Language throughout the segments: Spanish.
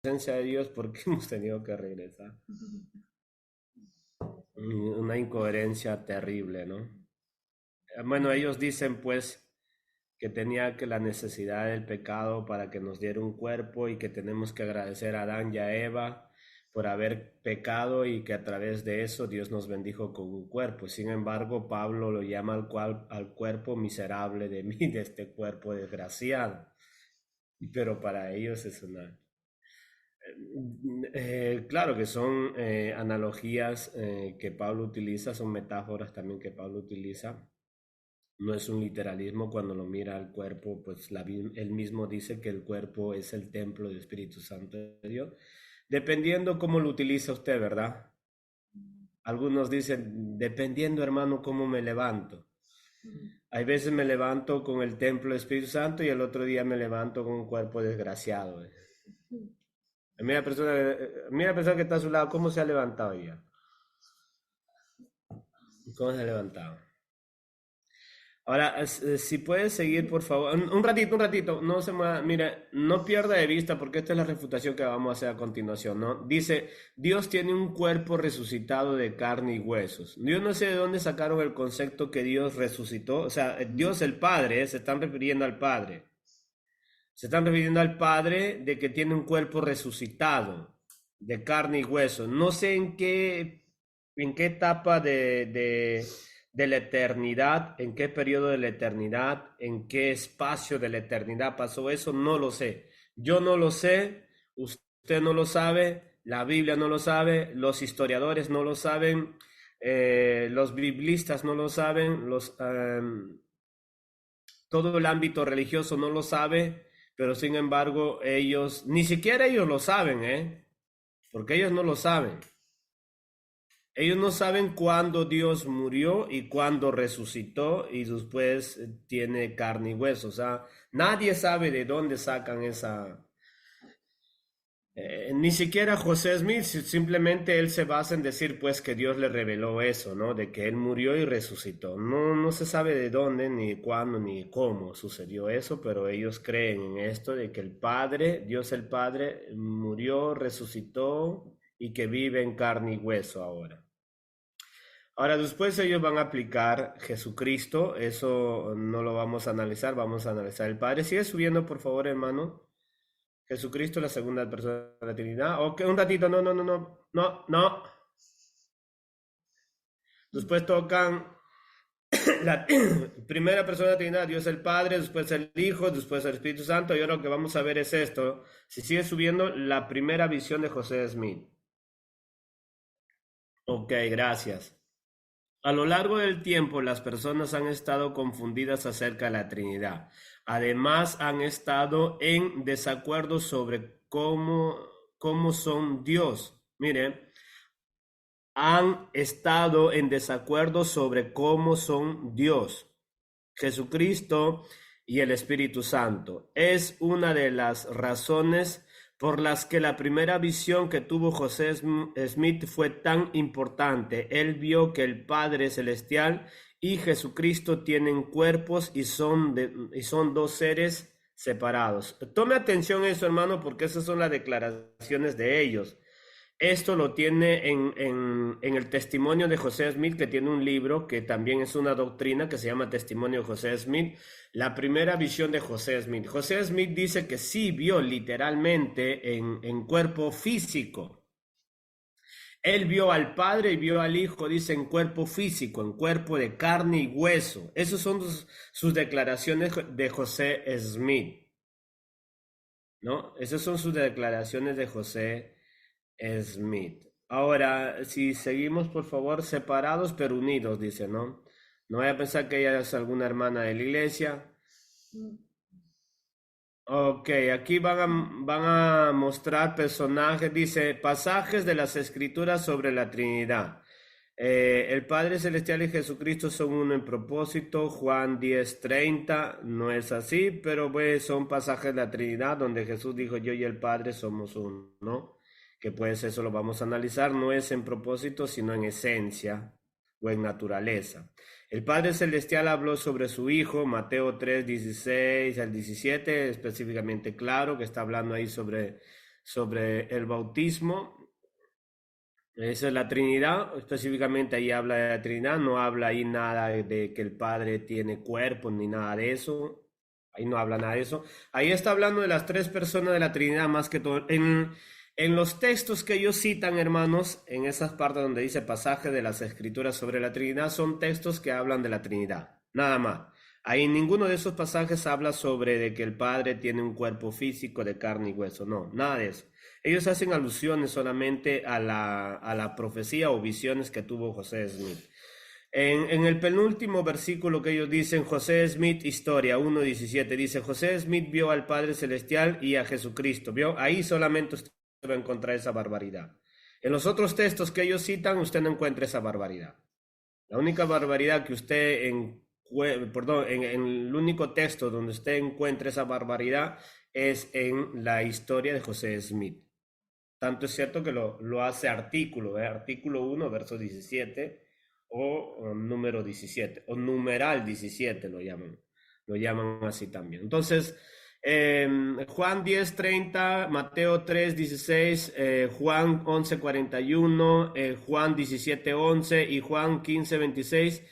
presencia de Dios, ¿por qué hemos tenido que regresar? Una incoherencia terrible, ¿no? Bueno, ellos dicen pues que tenía que la necesidad del pecado para que nos diera un cuerpo y que tenemos que agradecer a Adán y a Eva por haber pecado y que a través de eso Dios nos bendijo con un cuerpo. Sin embargo, Pablo lo llama al cuerpo miserable de mí, de este cuerpo desgraciado. Pero para ellos es una... claro que son analogías que Pablo utiliza, son metáforas también que Pablo utiliza. No es un literalismo cuando lo mira al cuerpo, pues él mismo dice que el cuerpo es el templo del Espíritu Santo de Dios, dependiendo cómo lo utiliza usted, ¿verdad? Algunos dicen, dependiendo, hermano, cómo me levanto. Hay veces me levanto con el templo del Espíritu Santo y el otro día me levanto con un cuerpo desgraciado. Mira la persona que está a su lado, ¿cómo se ha levantado ya? ¿Cómo se ha levantado? Ahora, si puedes seguir, por favor, un ratito, no se mueva, mire, no pierda de vista, porque esta es la refutación que vamos a hacer a continuación, ¿no? Dice, Dios tiene un cuerpo resucitado de carne y huesos. Yo no sé de dónde sacaron el concepto que Dios resucitó, o sea, Dios el Padre, se están refiriendo al Padre. Se están refiriendo al Padre de que tiene un cuerpo resucitado de carne y hueso. No sé en qué etapa de la eternidad, en qué periodo de la eternidad, en qué espacio de la eternidad pasó eso, no lo sé. Yo no lo sé, usted no lo sabe, la Biblia no lo sabe, los historiadores no lo saben, los biblistas no lo saben, todo el ámbito religioso no lo sabe, pero sin embargo ellos, ni siquiera ellos lo saben, ¿eh? Porque ellos no lo saben. Ellos no saben cuándo Dios murió y cuándo resucitó y después tiene carne y hueso. O sea, nadie sabe de dónde sacan esa, ni siquiera José Smith, simplemente él se basa en decir pues que Dios le reveló eso, ¿no? De que él murió y resucitó. No, no se sabe de dónde, ni cuándo, ni cómo sucedió eso, pero ellos creen en esto de que el Padre, Dios el Padre, murió, resucitó y que vive en carne y hueso ahora. Ahora después ellos van a aplicar Jesucristo, eso no lo vamos a analizar, vamos a analizar el Padre. Sigue subiendo, por favor, hermano. Jesucristo, la segunda persona de la Trinidad. Ok, un ratito, no, no, no, no, no, no. Después tocan la primera persona de la Trinidad, Dios el Padre, después el Hijo, después el Espíritu Santo. Y ahora lo que vamos a ver es esto. Si sigue subiendo, la primera visión de José Smith. Ok, gracias. A lo largo del tiempo, las personas han estado confundidas acerca de la Trinidad. Además, han estado en desacuerdo sobre cómo son Dios. Mire, han estado en desacuerdo sobre cómo son Dios, Jesucristo y el Espíritu Santo. Es una de las razones por las que la primera visión que tuvo José Smith fue tan importante. Él vio que el Padre Celestial y Jesucristo tienen cuerpos y son dos seres separados. Tome atención a eso, hermano, porque esas son las declaraciones de ellos. Esto lo tiene en el testimonio de José Smith, que tiene un libro que también es una doctrina que se llama Testimonio de José Smith, la primera visión de José Smith. José Smith dice que sí vio literalmente en cuerpo físico. Él vio al Padre y vio al Hijo, dice, en cuerpo físico, en cuerpo de carne y hueso. Esas son sus declaraciones de José Smith, ¿no? Esas son sus declaraciones de José Smith. Ahora, si seguimos, por favor, separados pero unidos, dice, ¿no? No vaya a pensar que ella es alguna hermana de la iglesia. Ok, aquí van a mostrar personajes, dice, pasajes de las escrituras sobre la Trinidad. El Padre Celestial y Jesucristo son uno en propósito, Juan 10:30, no es así, pero pues son pasajes de la Trinidad donde Jesús dijo, yo y el Padre somos uno, ¿no? Que pues eso lo vamos a analizar, no es en propósito, sino en esencia o en naturaleza. El Padre Celestial habló sobre su Hijo, Mateo 3:16 al 17, específicamente claro, que está hablando ahí sobre el bautismo. Esa es la Trinidad, específicamente ahí habla de la Trinidad, no habla ahí nada de que el Padre tiene cuerpo ni nada de eso, ahí no habla nada de eso. Ahí está hablando de las tres personas de la Trinidad más que todo. En los textos que ellos citan, hermanos, en esas partes donde dice pasaje de las Escrituras sobre la Trinidad, son textos que hablan de la Trinidad, nada más. Ahí ninguno de esos pasajes habla sobre de que el Padre tiene un cuerpo físico de carne y hueso, no, nada de eso. Ellos hacen alusiones solamente a la profecía o visiones que tuvo José Smith. En el penúltimo versículo que ellos dicen, José Smith, historia 1.17, dice, José Smith vio al Padre Celestial y a Jesucristo, ¿vio? Ahí solamente usted va a encontrar esa barbaridad. En los otros textos que ellos citan, usted no encuentra esa barbaridad. La única barbaridad que usted en el único texto donde usted encuentra esa barbaridad es en la historia de José Smith. Tanto es cierto que lo hace artículo, artículo 1, verso 17, o número 17, o numeral 17 lo llaman así también. Entonces, Juan 10:30, Mateo 3:16, Juan 11:41, Juan 17:11 y Juan 15:26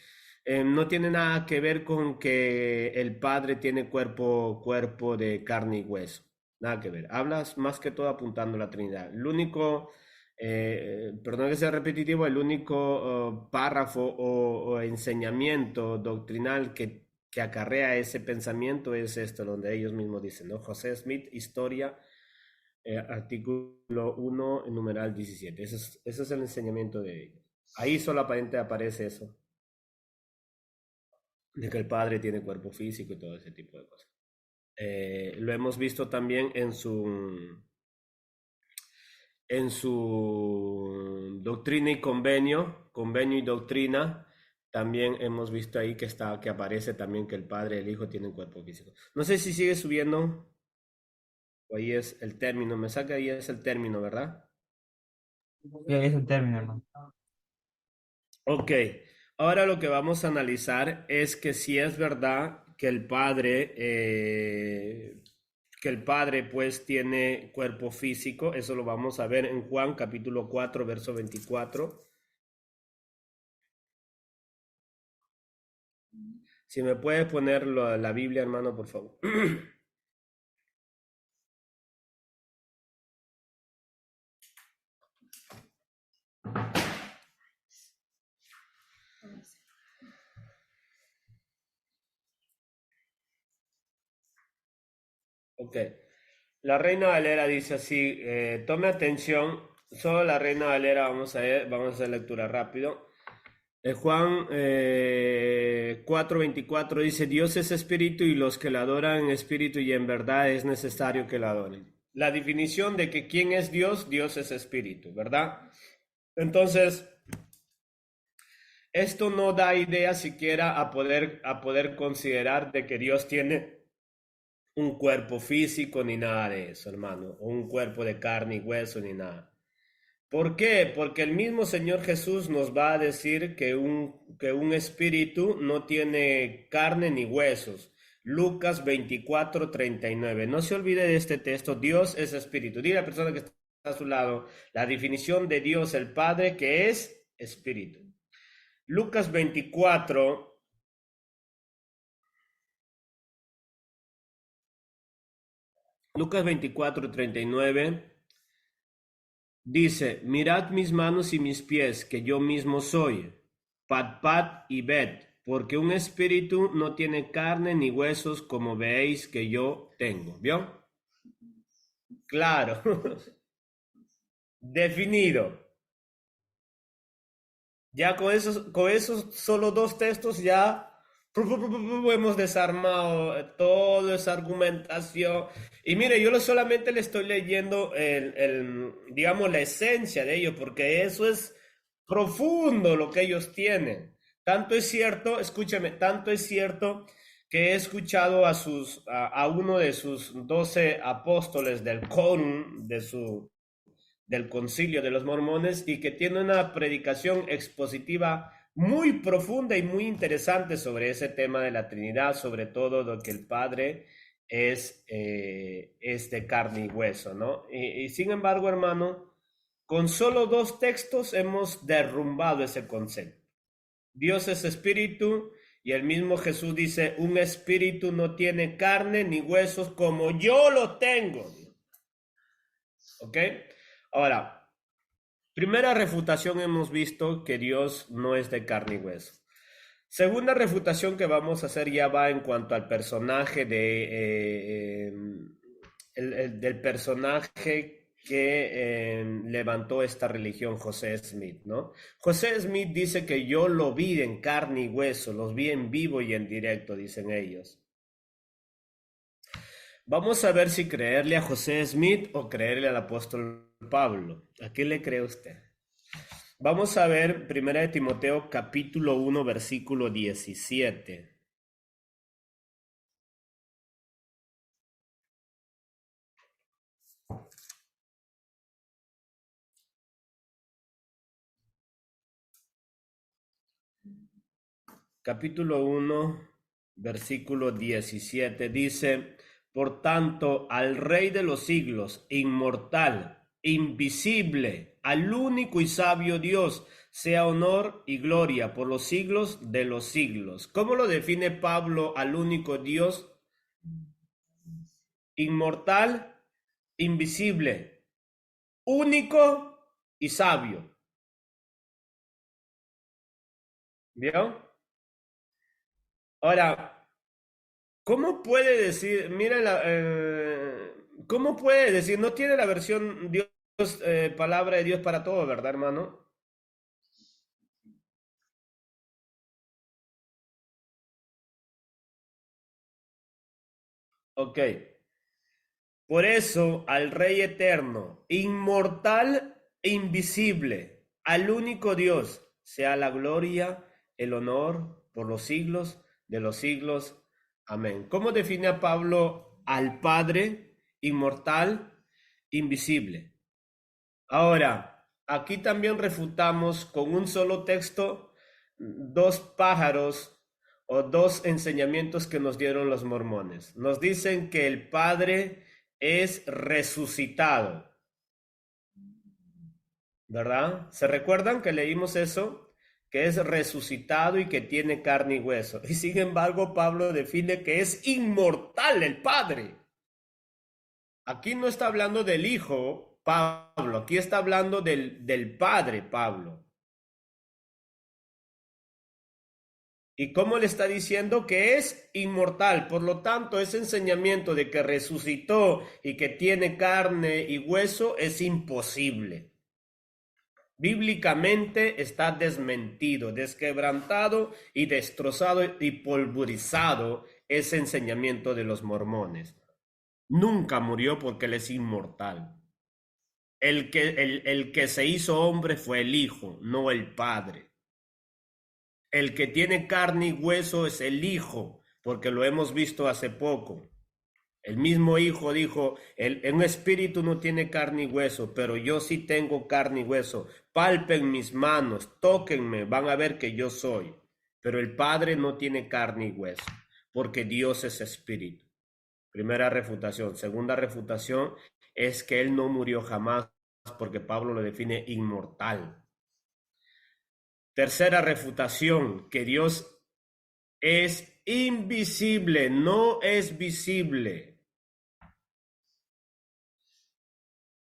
no tiene nada que ver con que el Padre tiene cuerpo de carne y hueso. Nada que ver. Hablas más que todo apuntando a la Trinidad. El único, perdón que sea repetitivo, el único párrafo o enseñamiento doctrinal que acarrea ese pensamiento es esto, donde ellos mismos dicen, ¿no? José Smith, historia, artículo 1, numeral 17. Ese es el enseñamiento de ellos. Ahí solamente aparece eso, de que el Padre tiene cuerpo físico y todo ese tipo de cosas. Lo hemos visto también en su doctrina y convenio y doctrina, también hemos visto ahí que aparece también que el Padre y el Hijo tienen cuerpo físico. No sé si sigue subiendo, o ahí es el término, me saca ahí es el término, ¿verdad? Ya es el término, hermano. Ok, ahora lo que vamos a analizar es que si es verdad que el Padre pues tiene cuerpo físico, eso lo vamos a ver en Juan capítulo 4, verso 24. Si me puede poner la Biblia, hermano, por favor. Ok. La Reina Valera dice así, tome atención, solo la Reina Valera vamos a hacer lectura rápido. Juan 4:24 dice, Dios es espíritu y los que lo adoran en espíritu y en verdad es necesario que lo adoren. La definición de que quién es Dios, Dios es espíritu, ¿verdad? Entonces, esto no da idea siquiera a poder considerar de que Dios tiene un cuerpo físico ni nada de eso, hermano, o un cuerpo de carne y hueso ni nada. ¿Por qué? Porque el mismo Señor Jesús nos va a decir que un espíritu no tiene carne ni huesos. Lucas 24:39. No se olvide de este texto, Dios es espíritu. Dile a la persona que está a su lado la definición de Dios el Padre que es espíritu. Lucas 24, Lucas 24:39 dice, mirad mis manos y mis pies, que yo mismo soy. Pad y ved, porque un espíritu no tiene carne ni huesos como veis que yo tengo. ¿Vio? Claro, definido. Ya con esos solo dos textos ya hemos desarmado toda esa argumentación. Y mire, solamente le estoy leyendo digamos, la esencia de ello, porque eso es profundo lo que ellos tienen. Tanto es cierto, escúchame, tanto es cierto que he escuchado a uno de sus 12 apóstoles del quórum del Concilio de los Mormones y que tiene una predicación expositiva muy profunda y muy interesante sobre ese tema de la Trinidad, sobre todo lo que el Padre es de carne y hueso, ¿no? Y sin embargo, hermano, con solo dos textos hemos derrumbado ese concepto. Dios es espíritu y el mismo Jesús dice, un espíritu no tiene carne ni huesos como yo lo tengo. ¿Ok? Ahora, primera refutación hemos visto que Dios no es de carne y hueso. Segunda refutación que vamos a hacer ya va en cuanto al personaje del personaje que levantó esta religión, José Smith, ¿no? José Smith dice que yo lo vi en carne y hueso, los vi en vivo y en directo, dicen ellos. Vamos a ver si creerle a José Smith o creerle al apóstol Pablo. ¿A qué le cree usted? Vamos a ver 1 Timoteo capítulo 1 versículo 17. Capítulo 1 versículo 17 dice, por tanto, al Rey de los siglos, inmortal, invisible, al único y sabio Dios, sea honor y gloria por los siglos de los siglos. ¿Cómo lo define Pablo al único Dios? Inmortal, invisible, único y sabio. ¿Vio? Ahora, ¿cómo puede decir, mira, cómo puede decir, no tiene la versión Dios, palabra de Dios para todo, ¿verdad, hermano? Ok. Por eso, al Rey eterno, inmortal e invisible, al único Dios, sea la gloria, el honor por los siglos de los siglos. Amén. ¿Cómo define a Pablo al Padre inmortal, invisible? Ahora, aquí también refutamos con un solo texto dos pájaros o dos enseñamientos que nos dieron los mormones. Nos dicen que el Padre es resucitado, ¿verdad? ¿Se recuerdan que leímos eso? Que es resucitado y que tiene carne y hueso. Y sin embargo, Pablo define que es inmortal el Padre. Aquí no está hablando del Hijo, Pablo, aquí está hablando del Padre, Pablo. ¿Y cómo le está diciendo que es inmortal? Por lo tanto, ese enseñamiento de que resucitó y que tiene carne y hueso es imposible. Bíblicamente está desmentido, desquebrantado y destrozado y pulverizado ese enseñamiento de los mormones. Nunca murió porque él es inmortal. El que se hizo hombre fue el Hijo, no el Padre. El que tiene carne y hueso es el Hijo, porque lo hemos visto hace poco. El mismo Hijo dijo, un espíritu no tiene carne y hueso, pero yo sí tengo carne y hueso. Palpen mis manos, tóquenme, van a ver que yo soy. Pero el Padre no tiene carne y hueso, porque Dios es espíritu. Primera refutación. Segunda refutación es que Él no murió jamás, porque Pablo lo define inmortal. Tercera refutación, que Dios es invisible, no es visible.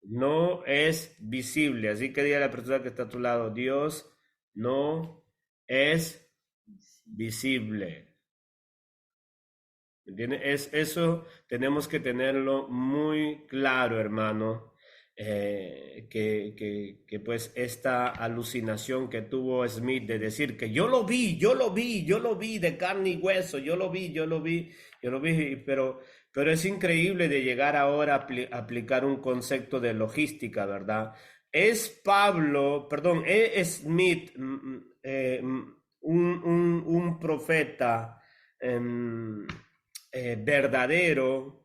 No es visible. Así que diga la persona que está a tu lado, Dios no es visible. ¿Entiendes? Eso tenemos que tenerlo muy claro, hermano. Que pues esta alucinación que tuvo Smith de decir que yo lo vi, yo lo vi, yo lo vi de carne y hueso, yo lo vi, yo lo vi, yo lo vi, pero es increíble de llegar ahora a aplicar un concepto de logística, ¿verdad? Es Pablo, perdón, es Smith, un profeta verdadero,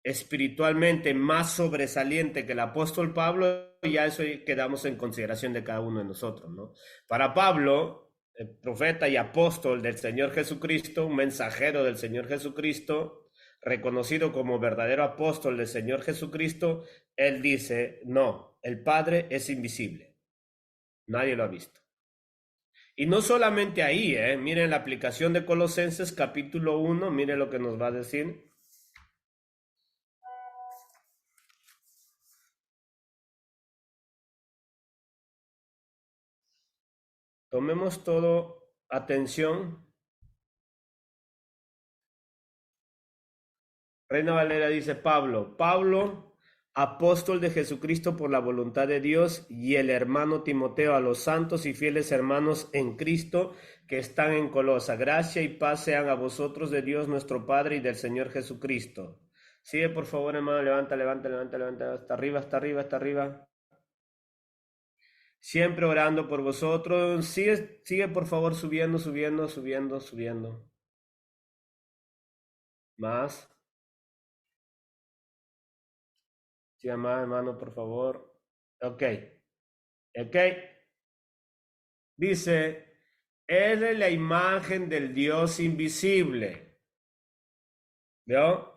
espiritualmente más sobresaliente que el apóstol Pablo, ya eso quedamos en consideración de cada uno de nosotros, ¿no? Para Pablo, el profeta y apóstol del Señor Jesucristo, un mensajero del Señor Jesucristo, reconocido como verdadero apóstol del Señor Jesucristo, él dice, no, el Padre es invisible, nadie lo ha visto. Y no solamente ahí, miren la aplicación de Colosenses capítulo 1, miren lo que nos va a decir. Tomemos todo atención. Reina Valera dice Pablo, apóstol de Jesucristo por la voluntad de Dios, y el hermano Timoteo a los santos y fieles hermanos en Cristo que están en Colosa. Gracia y paz sean a vosotros de Dios nuestro Padre y del Señor Jesucristo. Sigue por favor, hermano, levanta, hasta arriba. Siempre orando por vosotros. Sigue por favor subiendo. Más. Sí, más, hermano, por favor. Ok. Dice, él es la imagen del Dios invisible. ¿Vio?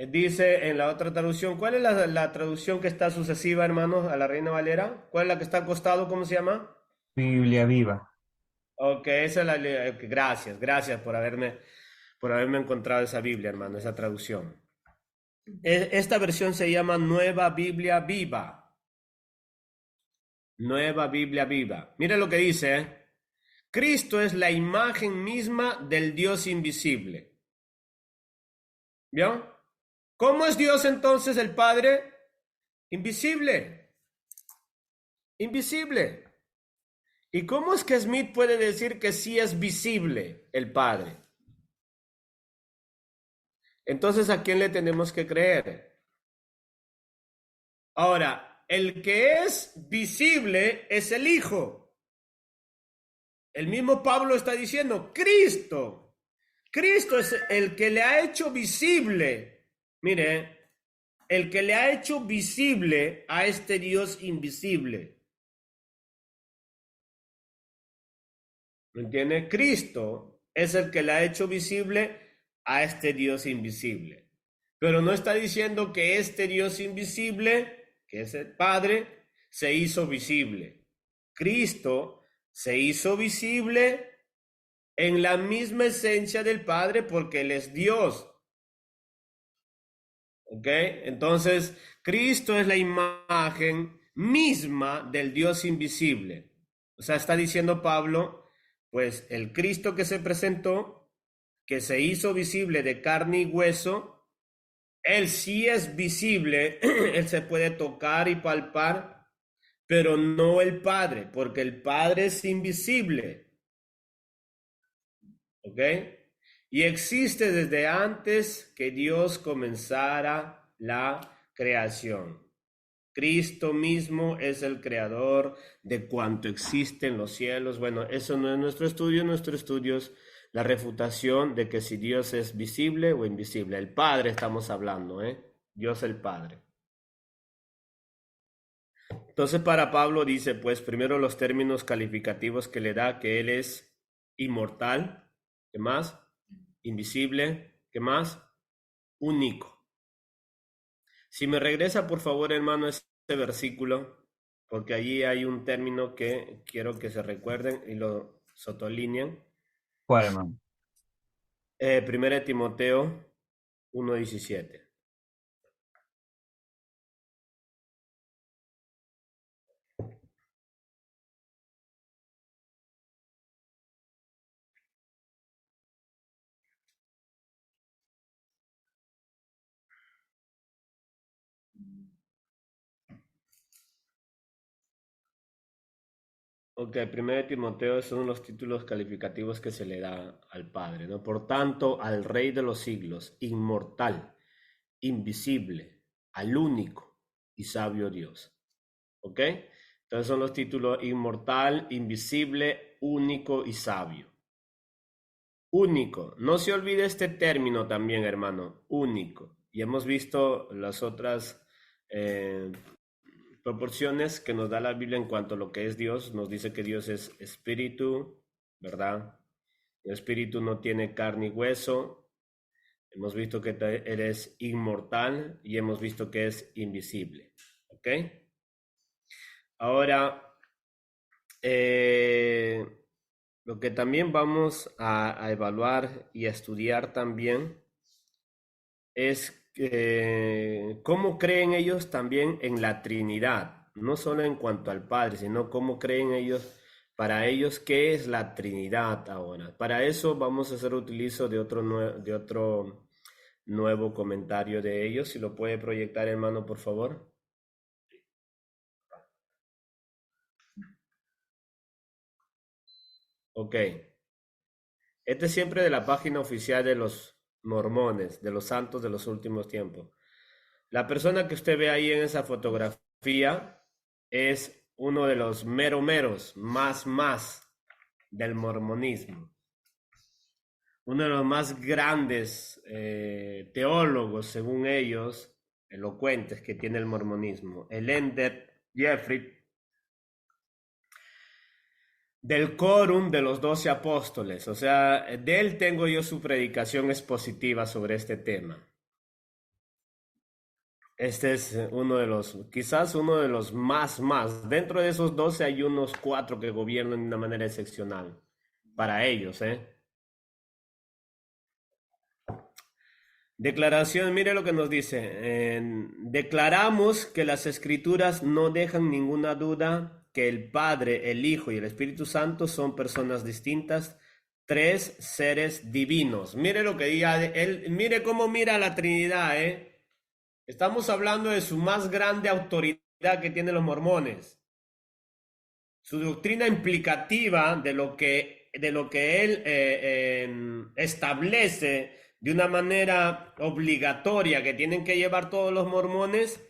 Dice en la otra traducción, ¿cuál es la traducción que está sucesiva, hermanos, a la Reina Valera? ¿Cuál es la que está al costado? ¿Cómo se llama? Biblia viva. Ok, esa es gracias por haberme encontrado esa Biblia, hermano, esa traducción. Esta versión se llama Nueva Biblia Viva. Nueva Biblia Viva. Mira lo que dice, Cristo es la imagen misma del Dios invisible. ¿Vio? ¿Cómo es Dios entonces el Padre? Invisible. Invisible. ¿Y cómo es que Smith puede decir que sí es visible el Padre? Entonces, ¿a quién le tenemos que creer? Ahora, el que es visible es el Hijo. El mismo Pablo está diciendo, Cristo es el que le ha hecho visible. Mire, el que le ha hecho visible a este Dios invisible. ¿Me entiende? Cristo es el que le ha hecho visible a este Dios invisible. Pero no está diciendo que este Dios invisible, que es el Padre, se hizo visible. Cristo se hizo visible en la misma esencia del Padre porque Él es Dios. ¿Ok? Entonces, Cristo es la imagen misma del Dios invisible. O sea, está diciendo Pablo, pues el Cristo que se presentó, que se hizo visible de carne y hueso, Él sí es visible, Él se puede tocar y palpar, pero no el Padre, porque el Padre es invisible. ¿Ok? Y existe desde antes que Dios comenzara la creación. Cristo mismo es el creador de cuanto existe en los cielos. Bueno, eso no es nuestro estudio es la refutación de que si Dios es visible o invisible. El Padre estamos hablando, Dios el Padre. Entonces para Pablo dice, pues primero los términos calificativos que le da, que Él es inmortal, ¿qué más? Invisible, ¿qué más? Único. Si me regresa, por favor, hermano, ese versículo, porque allí hay un término que quiero que se recuerden y lo sotolinean. ¿Cuál, hermano? 1 Timoteo 1:17. Ok, 1 Timoteo son los títulos calificativos que se le da al Padre, ¿no? Por tanto, al Rey de los siglos, inmortal, invisible, al único y sabio Dios. ¿Ok? Entonces son los títulos inmortal, invisible, único y sabio. Único. No se olvide este término también, hermano. Único. Y hemos visto las otras proporciones que nos da la Biblia en cuanto a lo que es Dios. Nos dice que Dios es espíritu, ¿verdad? El espíritu no tiene carne y hueso. Hemos visto que Él es inmortal y hemos visto que es invisible. ¿Ok? Ahora, lo que también vamos a evaluar y a estudiar también es cómo creen ellos también en la Trinidad, no solo en cuanto al Padre, sino cómo creen ellos, para ellos, qué es la Trinidad ahora. Para eso vamos a hacer utilizo de otro nuevo comentario de ellos. Si lo puede proyectar, hermano, por favor. Ok. Este es siempre de la página oficial de los mormones, de los santos de los últimos tiempos. La persona que usted ve ahí en esa fotografía es uno de los meros, más del mormonismo. Uno de los más grandes teólogos, según ellos, elocuentes que tiene el mormonismo, el Ender Jeffrey, del quórum de los 12 apóstoles. O sea, de él tengo yo su predicación expositiva sobre este tema. Este es uno de los, quizás uno de los más. Dentro de esos 12 hay unos 4 que gobiernan de una manera excepcional. Para ellos, ¿eh? Declaración, mire lo que nos dice. Declaramos que las escrituras no dejan ninguna duda que el Padre, el Hijo y el Espíritu Santo son personas distintas, tres seres divinos. Mire lo que diga él, mire cómo mira la Trinidad, ¿eh? Estamos hablando de su más grande autoridad que tienen los mormones. Su doctrina implicativa de lo que él establece de una manera obligatoria que tienen que llevar todos los mormones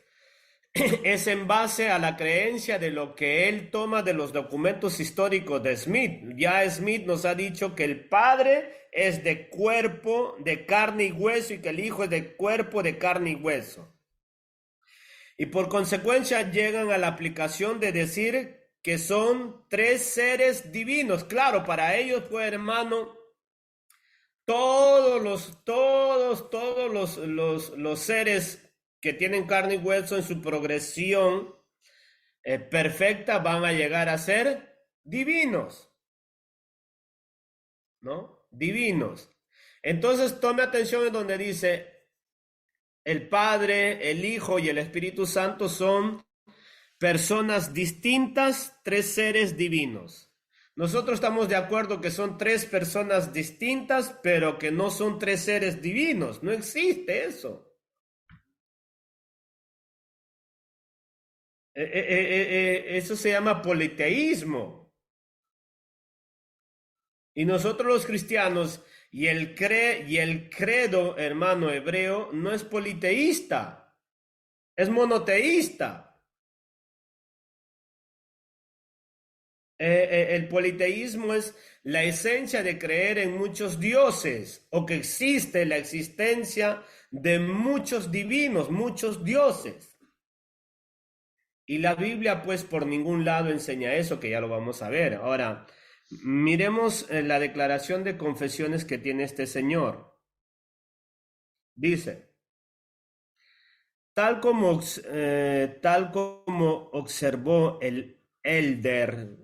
es en base a la creencia de lo que él toma de los documentos históricos de Smith. Ya Smith nos ha dicho que el Padre es de cuerpo, de carne y hueso, y que el Hijo es de cuerpo, de carne y hueso. Y por consecuencia llegan a la aplicación de decir que son tres seres divinos. Claro, para ellos, pues, hermano, todos los seres que tienen carne y hueso en su progresión perfecta van a llegar a ser divinos, ¿no? Divinos. Entonces tome atención en donde dice el Padre, el Hijo y el Espíritu Santo son personas distintas, tres seres divinos. Nosotros estamos de acuerdo que son tres personas distintas, pero que no son tres seres divinos. No existe eso. Eso se llama politeísmo. Y nosotros los cristianos y el credo, hermano hebreo, no es politeísta, es monoteísta. El politeísmo es la esencia de creer en muchos dioses, o que existe la existencia de muchos divinos, muchos dioses. Y la Biblia, pues, por ningún lado enseña eso, que ya lo vamos a ver. Ahora, miremos la declaración de confesiones que tiene este señor. Dice, tal como observó el Elder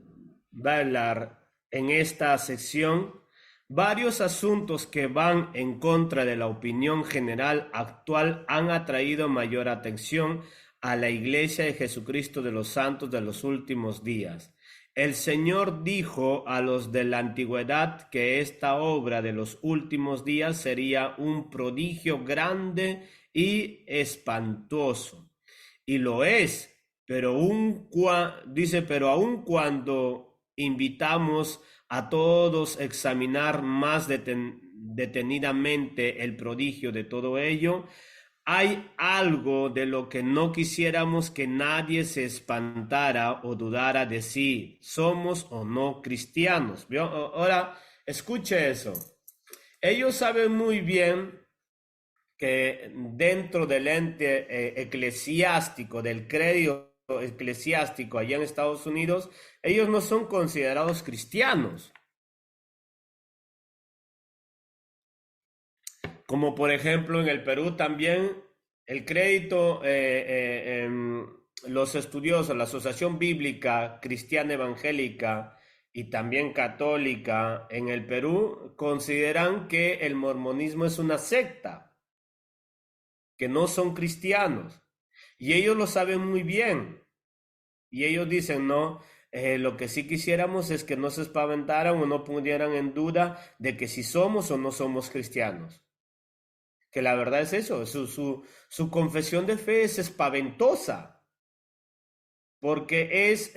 Ballard en esta sección, varios asuntos que van en contra de la opinión general actual han atraído mayor atención a la Iglesia de Jesucristo de los Santos de los últimos días. El Señor dijo a los de la antigüedad que esta obra de los últimos días sería un prodigio grande y espantoso. Y lo es, pero aun cuando invitamos a todos a examinar más detenidamente el prodigio de todo ello, hay algo de lo que no quisiéramos que nadie se espantara o dudara de si somos o no cristianos. ¿Vio? Ahora, escuche eso. Ellos saben muy bien que dentro del ente eclesiástico, del credo eclesiástico allá en Estados Unidos, ellos no son considerados cristianos. Como por ejemplo en el Perú también el crédito, los estudiosos, la Asociación Bíblica Cristiana Evangélica y también católica en el Perú consideran que el mormonismo es una secta, que no son cristianos. Y ellos lo saben muy bien. Y ellos dicen, no, lo que sí quisiéramos es que no se espaventaran o no pudieran en duda de que si somos o no somos cristianos. Que la verdad es eso, su confesión de fe es espaventosa, porque es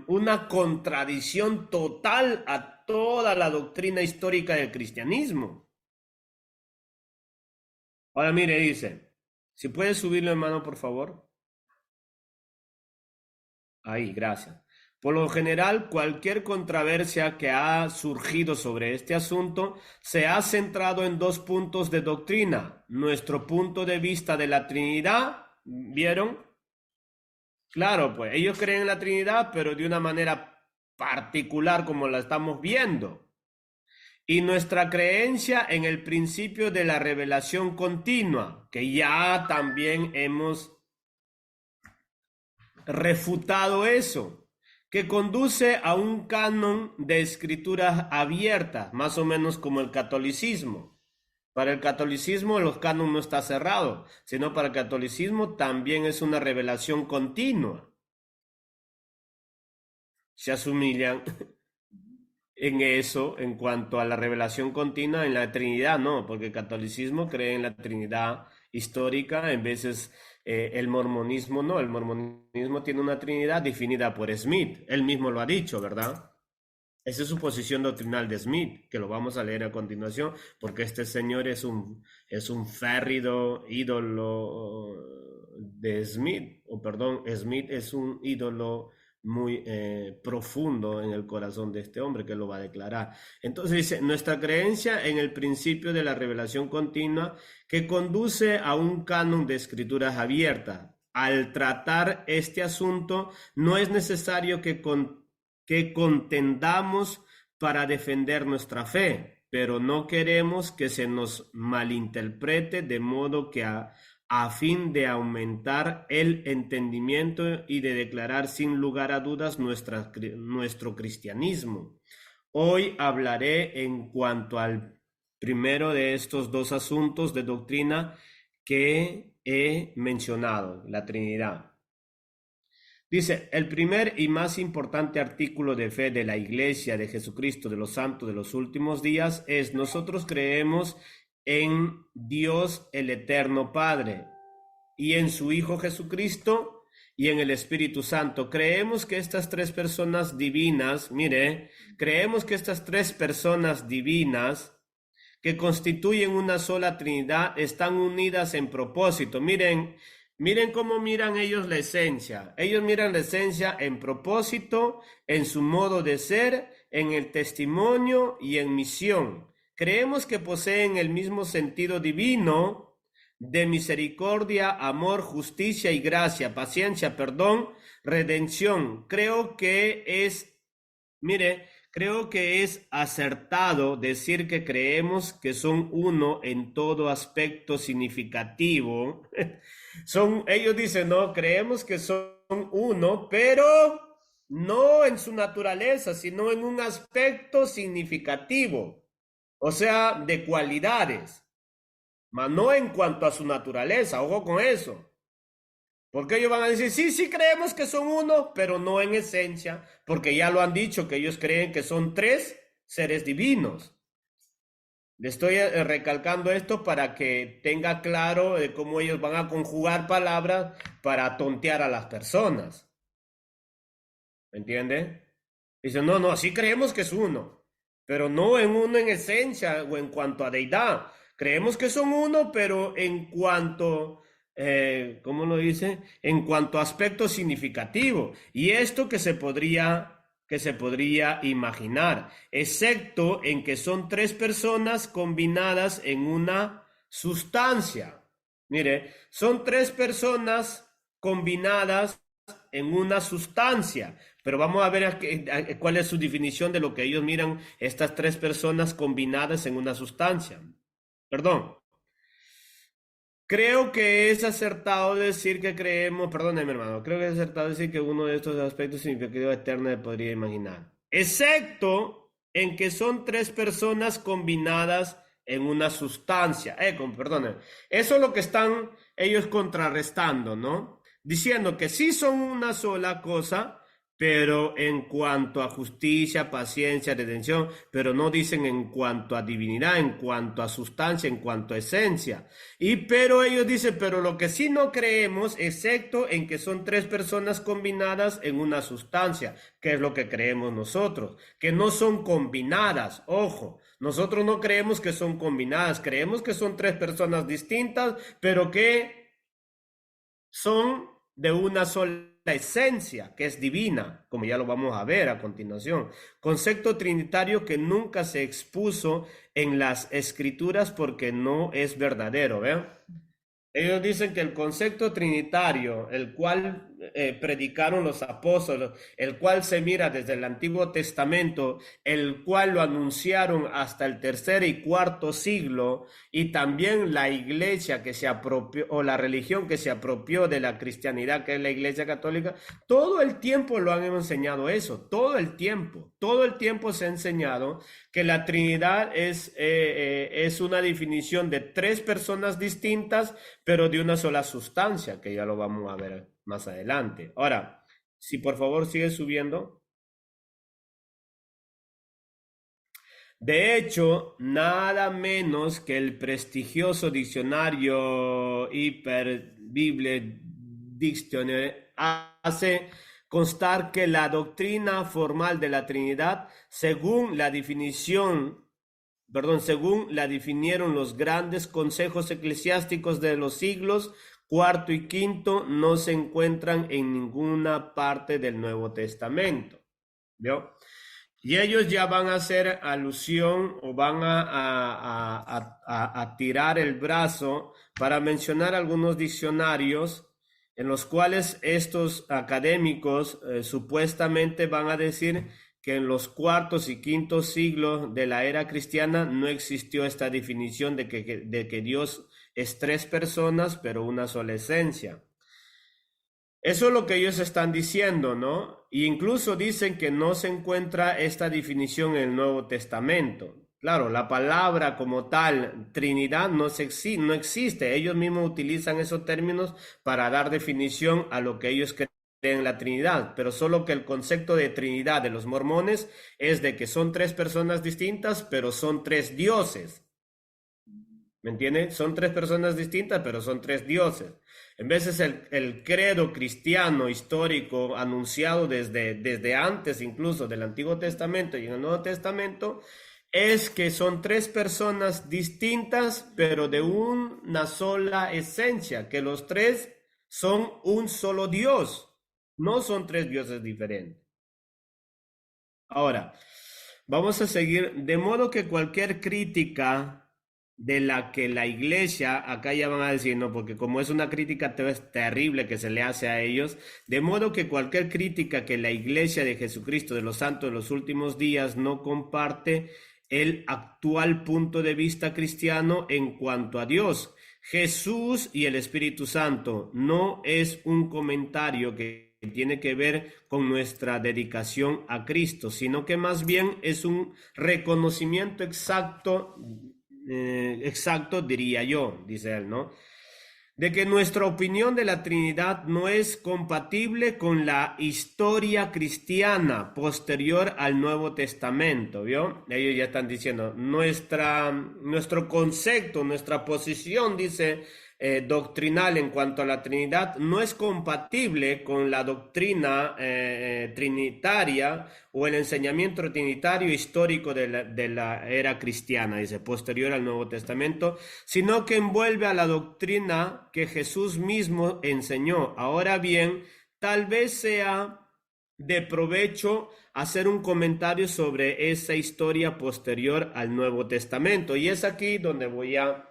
una contradicción total a toda la doctrina histórica del cristianismo. Ahora mire, dice, si puedes subirlo, hermano, por favor. Ahí, gracias. Por lo general, cualquier controversia que ha surgido sobre este asunto se ha centrado en dos puntos de doctrina. Nuestro punto de vista de la Trinidad, ¿vieron? Claro, pues ellos creen en la Trinidad, pero de una manera particular como la estamos viendo. Y nuestra creencia en el principio de la revelación continua, que ya también hemos refutado eso, que conduce a un canon de escrituras abiertas, más o menos como el catolicismo. Para el catolicismo los canon no está cerrado, sino para el catolicismo también es una revelación continua. Se asumillan en eso en cuanto a la revelación continua en la Trinidad, no, porque el catolicismo cree en la Trinidad histórica, en veces el mormonismo no, el mormonismo tiene una Trinidad definida por Smith, él mismo lo ha dicho, ¿verdad? Esa es su posición doctrinal de Smith, que lo vamos a leer a continuación, porque este señor es un férrido ídolo de Smith, o perdón, Smith es un ídolo muy profundo en el corazón de este hombre que lo va a declarar. Entonces dice, nuestra creencia en el principio de la revelación continua que conduce a un canon de escrituras abiertas. Al tratar este asunto, no es necesario que contendamos para defender nuestra fe, pero no queremos que se nos malinterprete de modo que a fin de aumentar el entendimiento y de declarar sin lugar a dudas nuestro cristianismo. Hoy hablaré en cuanto al primero de estos dos asuntos de doctrina que he mencionado, la Trinidad. Dice, el primer y más importante artículo de fe de la Iglesia de Jesucristo de los Santos de los Últimos Días es: nosotros creemos en Dios el Eterno Padre y en su Hijo Jesucristo y en el Espíritu Santo. Creemos que estas tres personas divinas, mire, creemos que estas tres personas divinas que constituyen una sola Trinidad están unidas en propósito. Miren cómo miran ellos la esencia. Ellos miran la esencia en propósito, en su modo de ser, en el testimonio y en misión. Creemos que poseen el mismo sentido divino de misericordia, amor, justicia y gracia, paciencia, perdón, redención. Creo que es acertado decir que creemos que son uno en todo aspecto significativo. Ellos dicen, no, creemos que son uno, pero no en su naturaleza, sino en un aspecto significativo, o sea, de cualidades, mas no en cuanto a su naturaleza. Ojo con eso. Porque ellos van a decir, sí, creemos que son uno, pero no en esencia, porque ya lo han dicho, que ellos creen que son tres seres divinos. Le estoy recalcando esto para que tenga claro de cómo ellos van a conjugar palabras para tontear a las personas. ¿Me entiende? Dicen, no, sí creemos que es uno, pero no en uno en esencia o en cuanto a deidad. Creemos que son uno, pero en cuanto, ¿cómo lo dice? En cuanto a aspecto significativo. Y esto que se podría imaginar, excepto en que son tres personas combinadas en una sustancia. Mire, son tres personas combinadas en una sustancia, pero vamos a ver cuál es su definición de lo que ellos miran, estas tres personas combinadas en una sustancia. Perdón. Creo que es acertado decir que creemos, perdóneme hermano, creo que es acertado decir que uno de estos aspectos significativos eternos se podría imaginar, excepto en que son tres personas combinadas en una sustancia. Perdóneme, eso es lo que están ellos contrarrestando, ¿no? Diciendo que sí son una sola cosa, pero en cuanto a justicia, paciencia, redención, pero no dicen en cuanto a divinidad, en cuanto a sustancia, en cuanto a esencia. Pero ellos dicen, pero lo que sí no creemos, excepto en que son tres personas combinadas en una sustancia, que es lo que creemos nosotros, que no son combinadas, ojo, nosotros no creemos que son combinadas, creemos que son tres personas distintas, pero que son de una sola esencia, que es divina, como ya lo vamos a ver a continuación. Concepto trinitario que nunca se expuso en las escrituras porque no es verdadero, ¿vean? Ellos dicen que el concepto trinitario, el cual predicaron los apóstoles, el cual se mira desde el Antiguo Testamento, el cual lo anunciaron hasta el tercer y cuarto siglo, y también la iglesia que se apropió, o la religión que se apropió de la cristianidad, que es la iglesia católica, todo el tiempo lo han enseñado eso, todo el tiempo se ha enseñado que la Trinidad es una definición de tres personas distintas, pero de una sola sustancia, que ya lo vamos a ver más adelante. Ahora, si por favor sigue subiendo. De hecho, nada menos que el prestigioso diccionario Hyperbible Dictionary hace constar que la doctrina formal de la Trinidad, según la definieron los grandes consejos eclesiásticos de los siglos cuarto y quinto, no se encuentran en ninguna parte del Nuevo Testamento. ¿Vio? Y ellos ya van a hacer alusión o van a tirar el brazo para mencionar algunos diccionarios en los cuales estos académicos supuestamente van a decir que en los cuartos y quintos siglos de la era cristiana no existió esta definición de que Dios es tres personas, pero una sola esencia. Eso es lo que ellos están diciendo, ¿no? Y incluso dicen que no se encuentra esta definición en el Nuevo Testamento. Claro, la palabra como tal, Trinidad, no existe. Ellos mismos utilizan esos términos para dar definición a lo que ellos creen en la Trinidad, pero solo que el concepto de Trinidad de los mormones es de que son tres personas distintas, pero son tres dioses. ¿Me entiendes? Son tres personas distintas, pero son tres dioses. En veces el credo cristiano histórico anunciado desde antes incluso del Antiguo Testamento y en el Nuevo Testamento es que son tres personas distintas, pero de una sola esencia, que los tres son un solo Dios, no son tres dioses diferentes. Ahora, vamos a seguir, de modo que cualquier crítica de la que la iglesia, acá ya van a decir, no, porque como es una crítica terrible que se le hace a ellos, de modo que cualquier crítica que la iglesia de Jesucristo de los santos de los últimos días no comparte el actual punto de vista cristiano en cuanto a Dios, Jesús y el Espíritu Santo, no es un comentario que tiene que ver con nuestra dedicación a Cristo, sino que más bien es un reconocimiento exacto diría yo, dice él, ¿no? De que nuestra opinión de la Trinidad no es compatible con la historia cristiana posterior al Nuevo Testamento, ¿vio? Ellos ya están diciendo, nuestro concepto, nuestra posición, dice, doctrinal en cuanto a la Trinidad no es compatible con la doctrina trinitaria o el enseñamiento trinitario histórico de la era cristiana, dice, posterior al Nuevo Testamento, sino que envuelve a la doctrina que Jesús mismo enseñó. Ahora bien, tal vez sea de provecho hacer un comentario sobre esa historia posterior al Nuevo Testamento. Y es aquí donde voy a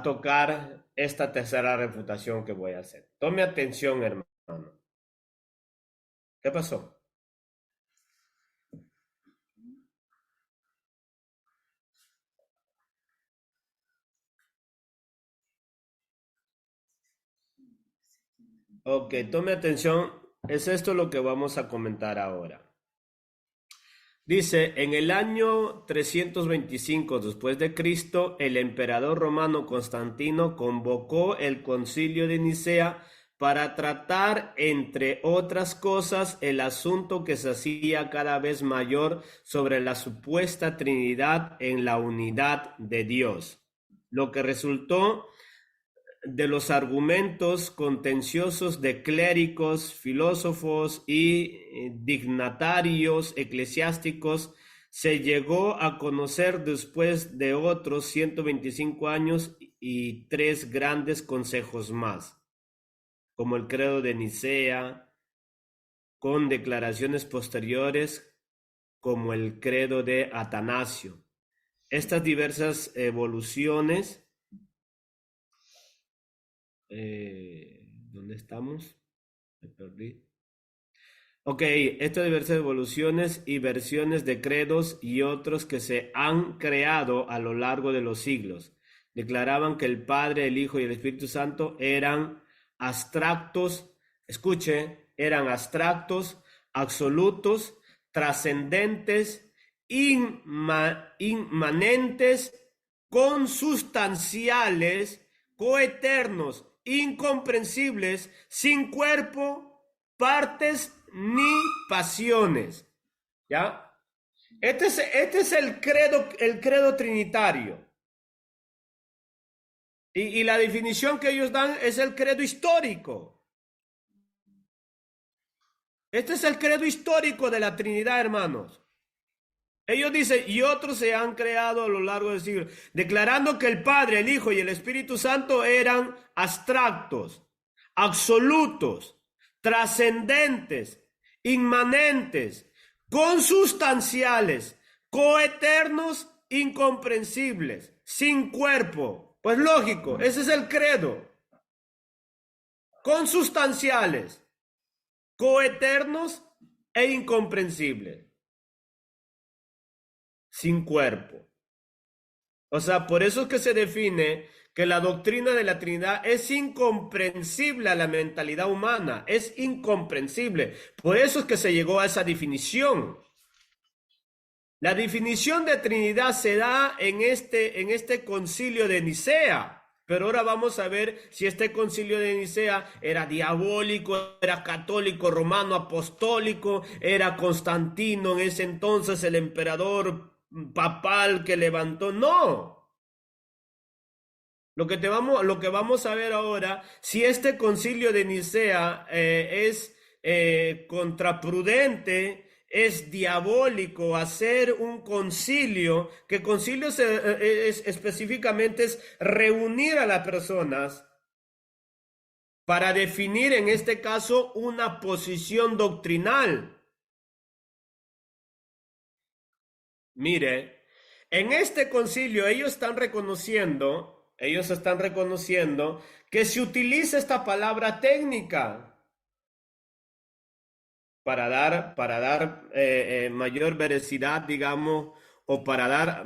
tocar esta tercera refutación que voy a hacer. Tome atención, hermano. ¿Qué pasó? Ok, tome atención, es esto lo que vamos a comentar ahora. Dice, en el año 325 después de Cristo, el emperador romano Constantino convocó el Concilio de Nicea para tratar, entre otras cosas, el asunto que se hacía cada vez mayor sobre la supuesta Trinidad en la unidad de Dios, lo que resultó de los argumentos contenciosos de clérigos, filósofos y dignatarios eclesiásticos se llegó a conocer después de otros 125 años y tres grandes consejos más, como el Credo de Nicea, con declaraciones posteriores como el Credo de Atanasio. Estas diversas evoluciones ¿dónde estamos? Me perdí. Ok, estas diversas evoluciones y versiones de credos y otros que se han creado a lo largo de los siglos declaraban que el Padre, el Hijo y el Espíritu Santo eran abstractos, escuche, eran abstractos, absolutos, trascendentes, inmanentes, consustanciales, coeternos, incomprensibles, sin cuerpo, partes ni pasiones. ¿Ya? Este es el credo trinitario. Y la definición que ellos dan es el credo histórico. Este es el credo histórico de la Trinidad, hermanos. Ellos dicen, y otros se han creado a lo largo del siglo, declarando que el Padre, el Hijo y el Espíritu Santo eran abstractos, absolutos, trascendentes, inmanentes, consustanciales, coeternos, incomprensibles, sin cuerpo. Pues lógico, ese es el credo. Consustanciales, coeternos e incomprensibles, sin cuerpo. O sea, por eso es que se define que la doctrina de la Trinidad es incomprensible a la mentalidad humana, es incomprensible. Por eso es que se llegó a esa definición. La definición de Trinidad se da en este concilio de Nicea. Pero ahora vamos a ver si este concilio de Nicea era diabólico, era católico, romano, apostólico, era Constantino en ese entonces el emperador papal que levantó. No. Lo que vamos a ver ahora, si este concilio de Nicea es contraprudente, es diabólico hacer un concilio, que concilio específicamente es reunir a las personas para definir en este caso una posición doctrinal. Mire, en este concilio ellos están reconociendo que se utiliza esta palabra técnica para dar mayor veracidad, digamos, o para dar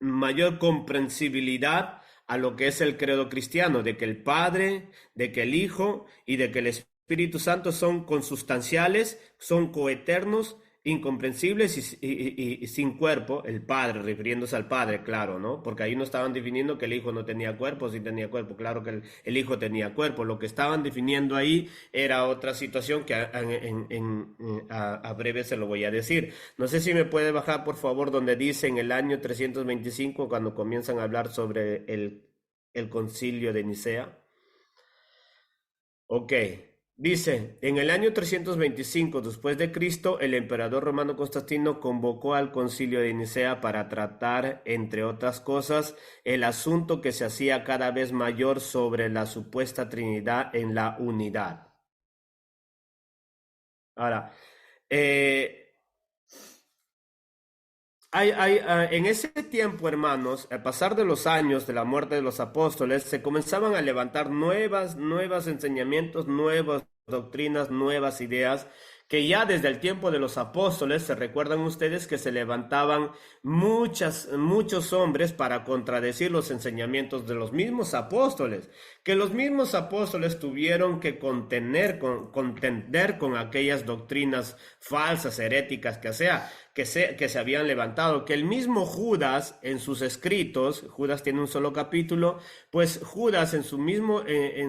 mayor comprensibilidad a lo que es el credo cristiano, de que el Padre, de que el Hijo y de que el Espíritu Santo son consustanciales, son coeternos, incomprensibles y sin cuerpo, el Padre, refiriéndose al Padre, claro, ¿no? Porque ahí no estaban definiendo que el Hijo no tenía cuerpo, sí tenía cuerpo, claro que el Hijo tenía cuerpo, lo que estaban definiendo ahí era otra situación que a breve se lo voy a decir. No sé si me puede bajar, por favor, donde dice en el año 325, cuando comienzan a hablar sobre el concilio de Nicea. Ok. Dice, en el año 325 después de Cristo, el emperador romano Constantino convocó al concilio de Nicea para tratar, entre otras cosas, el asunto que se hacía cada vez mayor sobre la supuesta Trinidad en la unidad. Ahora, en ese tiempo, hermanos, al pasar de los años de la muerte de los apóstoles, se comenzaban a levantar nuevos enseñamientos, nuevas doctrinas, nuevas ideas que ya desde el tiempo de los apóstoles, se recuerdan ustedes que se levantaban muchos hombres para contradecir los enseñamientos de los mismos apóstoles, que los mismos apóstoles tuvieron que contender con aquellas doctrinas falsas, heréticas, que se habían levantado, que el mismo Judas en sus escritos, Judas tiene un solo capítulo, pues Judas en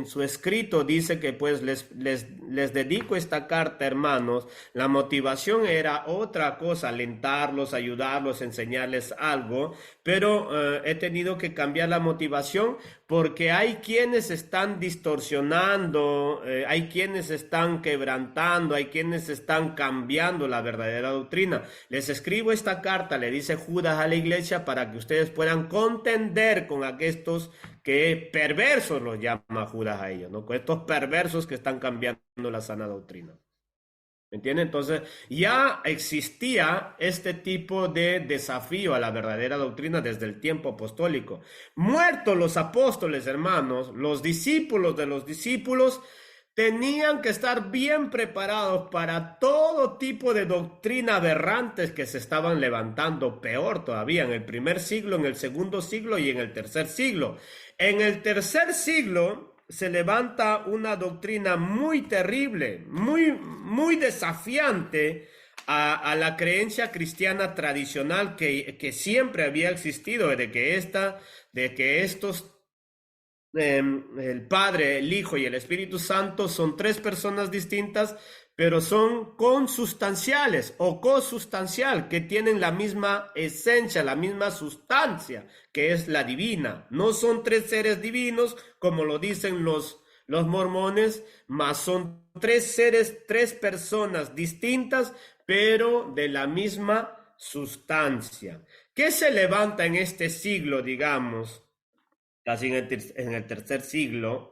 su escrito dice que pues les dedico esta carta, hermanos. La motivación era otra cosa, alentarlos, ayudarlos, enseñarles algo, pero he tenido que cambiar la motivación porque hay quienes están distorsionando, hay quienes están quebrantando, hay quienes están cambiando la verdadera doctrina. Les escribo esta carta, le dice Judas a la iglesia, para que ustedes puedan contender con aquestos que perversos los llama Judas a ellos, ¿no? Con estos perversos que están cambiando la sana doctrina. ¿Me entienden? Entonces, ya existía este tipo de desafío a la verdadera doctrina desde el tiempo apostólico. Muertos los apóstoles, hermanos, los discípulos de los discípulos tenían que estar bien preparados para todo tipo de doctrina aberrantes que se estaban levantando, peor todavía, en el primer siglo, en el segundo siglo y en el tercer siglo. En el tercer siglo se levanta una doctrina muy terrible, muy desafiante a la creencia cristiana tradicional que siempre había existido, de que estos, el Padre, el Hijo y el Espíritu Santo son tres personas distintas, pero son consustanciales o cosustancial, que tienen la misma esencia, la misma sustancia, que es la divina. No son tres seres divinos, como lo dicen los mormones, mas son tres seres, tres personas distintas, pero de la misma sustancia. ¿Qué se levanta en este siglo, digamos, casi en el tercer siglo?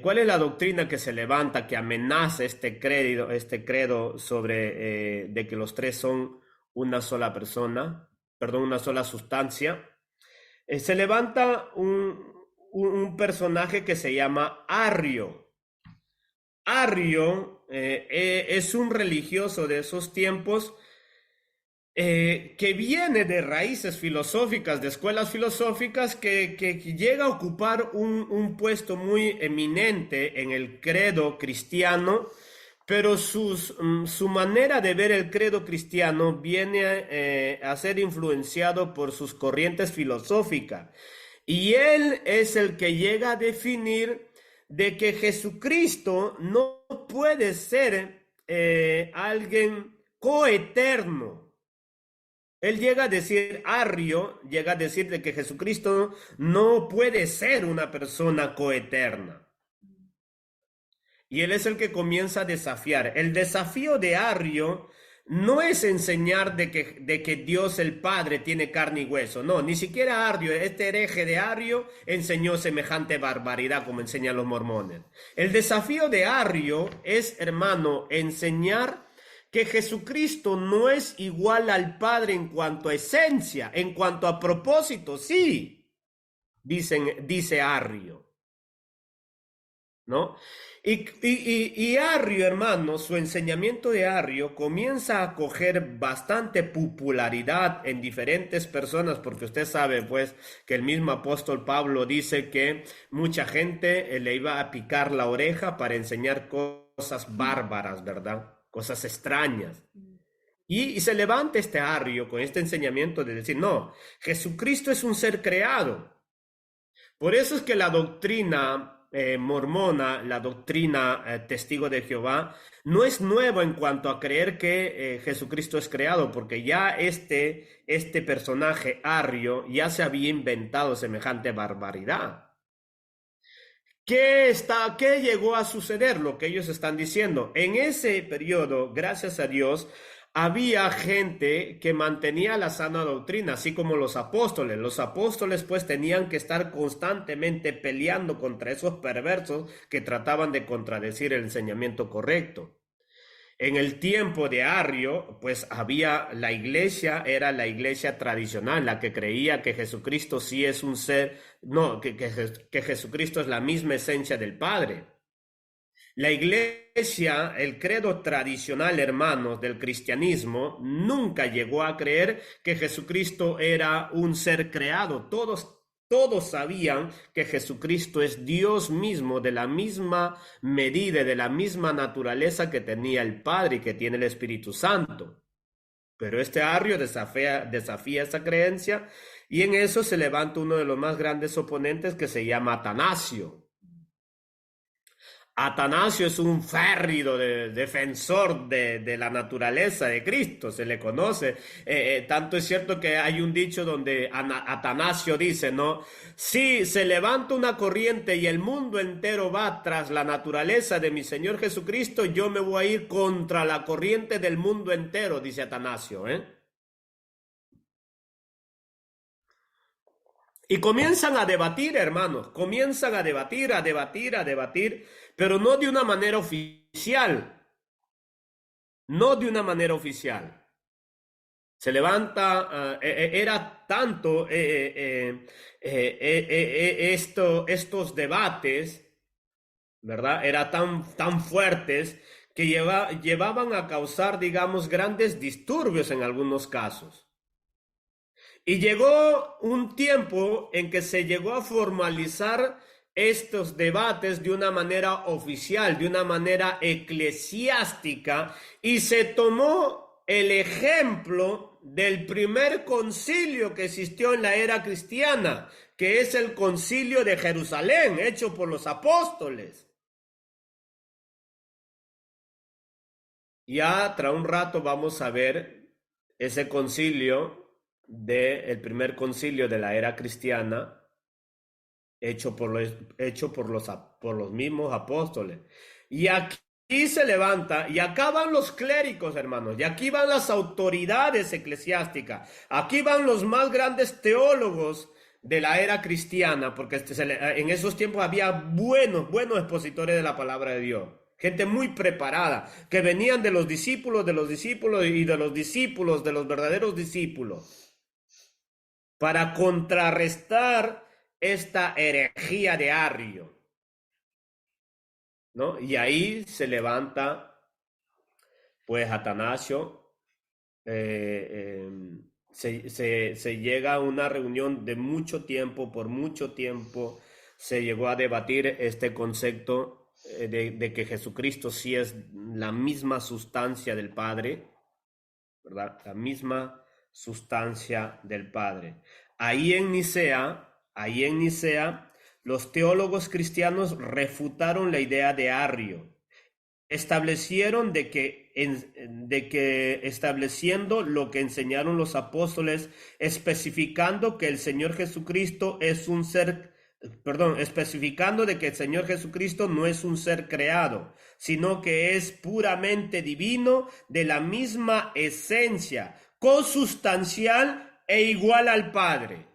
¿Cuál es la doctrina que se levanta, que amenaza este credo sobre de que los tres son una sola persona, perdón, una sola sustancia? Se levanta un personaje que se llama Arrio. Arrio es un religioso de esos tiempos que viene de raíces filosóficas, de escuelas filosóficas, que llega a ocupar un puesto muy eminente en el credo cristiano, pero su manera de ver el credo cristiano viene a ser influenciado por sus corrientes filosóficas. Y él es el que llega a definir de que Jesucristo no puede ser alguien coeterno. Él llega a decir, Arrio llega a decir de que Jesucristo no puede ser una persona coeterna. Y él es el que comienza a desafiar. El desafío de Arrio no es enseñar de que Dios el Padre tiene carne y hueso. No, ni siquiera Arrio, este hereje de Arrio, enseñó semejante barbaridad como enseñan los mormones. El desafío de Arrio es, hermano, enseñar que Jesucristo no es igual al Padre en cuanto a esencia, en cuanto a propósito, sí, dice Arrio, ¿no? Y Arrio, hermano, su enseñamiento de Arrio comienza a coger bastante popularidad en diferentes personas, porque usted sabe, pues, que el mismo apóstol Pablo dice que mucha gente le iba a picar la oreja para enseñar cosas bárbaras, ¿verdad? Cosas extrañas. Y se levanta este Arrio con este enseñamiento de decir, no, Jesucristo es un ser creado. Por eso es que la doctrina mormona, la doctrina testigo de Jehová, no es nueva en cuanto a creer que Jesucristo es creado, porque ya este personaje Arrio ya se había inventado semejante barbaridad. ¿Qué llegó a suceder? Lo que ellos están diciendo. En ese periodo, gracias a Dios, había gente que mantenía la sana doctrina, así como los apóstoles. Los apóstoles pues tenían que estar constantemente peleando contra esos perversos que trataban de contradecir el enseñamiento correcto. En el tiempo de Arrio, pues había la iglesia, era la iglesia tradicional, la que creía que Jesucristo sí es un ser, no, que Jesucristo es la misma esencia del Padre. La iglesia, el credo tradicional, hermanos, del cristianismo, nunca llegó a creer que Jesucristo era un ser creado. Todos sabían que Jesucristo es Dios mismo, de la misma medida, de la misma naturaleza que tenía el Padre y que tiene el Espíritu Santo. Pero este arrio desafía esa creencia y en eso se levanta uno de los más grandes oponentes que se llama Atanasio. Atanasio es un férrido defensor de la naturaleza de Cristo, se le conoce. Tanto es cierto que hay un dicho donde Atanasio dice, ¿no? Si se levanta una corriente y el mundo entero va tras la naturaleza de mi Señor Jesucristo, yo me voy a ir contra la corriente del mundo entero, dice Atanasio, ¿eh? Y comienzan a debatir, hermanos, comienzan a debatir, pero no de una manera oficial, no de una manera oficial. Se levanta, era tanto estos debates, ¿verdad? Era tan fuertes que llevaban a causar, digamos, grandes disturbios en algunos casos. Y llegó un tiempo en que se llegó a formalizar estos debates de una manera oficial, de una manera eclesiástica, y se tomó el ejemplo del primer concilio que existió en la era cristiana, que es el concilio de Jerusalén, hecho por los apóstoles. Ya tras un rato vamos a ver ese concilio del primer concilio de la era cristiana hecho por los mismos apóstoles. Y aquí se levanta, y acá van los clérigos, hermanos, y aquí van las autoridades eclesiásticas, aquí van los más grandes teólogos de la era cristiana, porque en esos tiempos había buenos expositores de la palabra de Dios. Gente muy preparada, que venían de los discípulos y de los discípulos de los verdaderos discípulos, para contrarrestar esta herejía de Arrio, ¿no? Y ahí se levanta, pues, Atanasio, se llega a una reunión de mucho tiempo, por mucho tiempo, se llegó a debatir este concepto de que Jesucristo sí es la misma sustancia del Padre, ¿verdad? La misma sustancia del Padre. Ahí en Nicea, los teólogos cristianos refutaron la idea de Arrio. Establecieron estableciendo lo que enseñaron los apóstoles, especificando que el Señor Jesucristo es un ser, perdón, especificando de que el Señor Jesucristo no es un ser creado, sino que es puramente divino, de la misma esencia, consustancial e igual al Padre.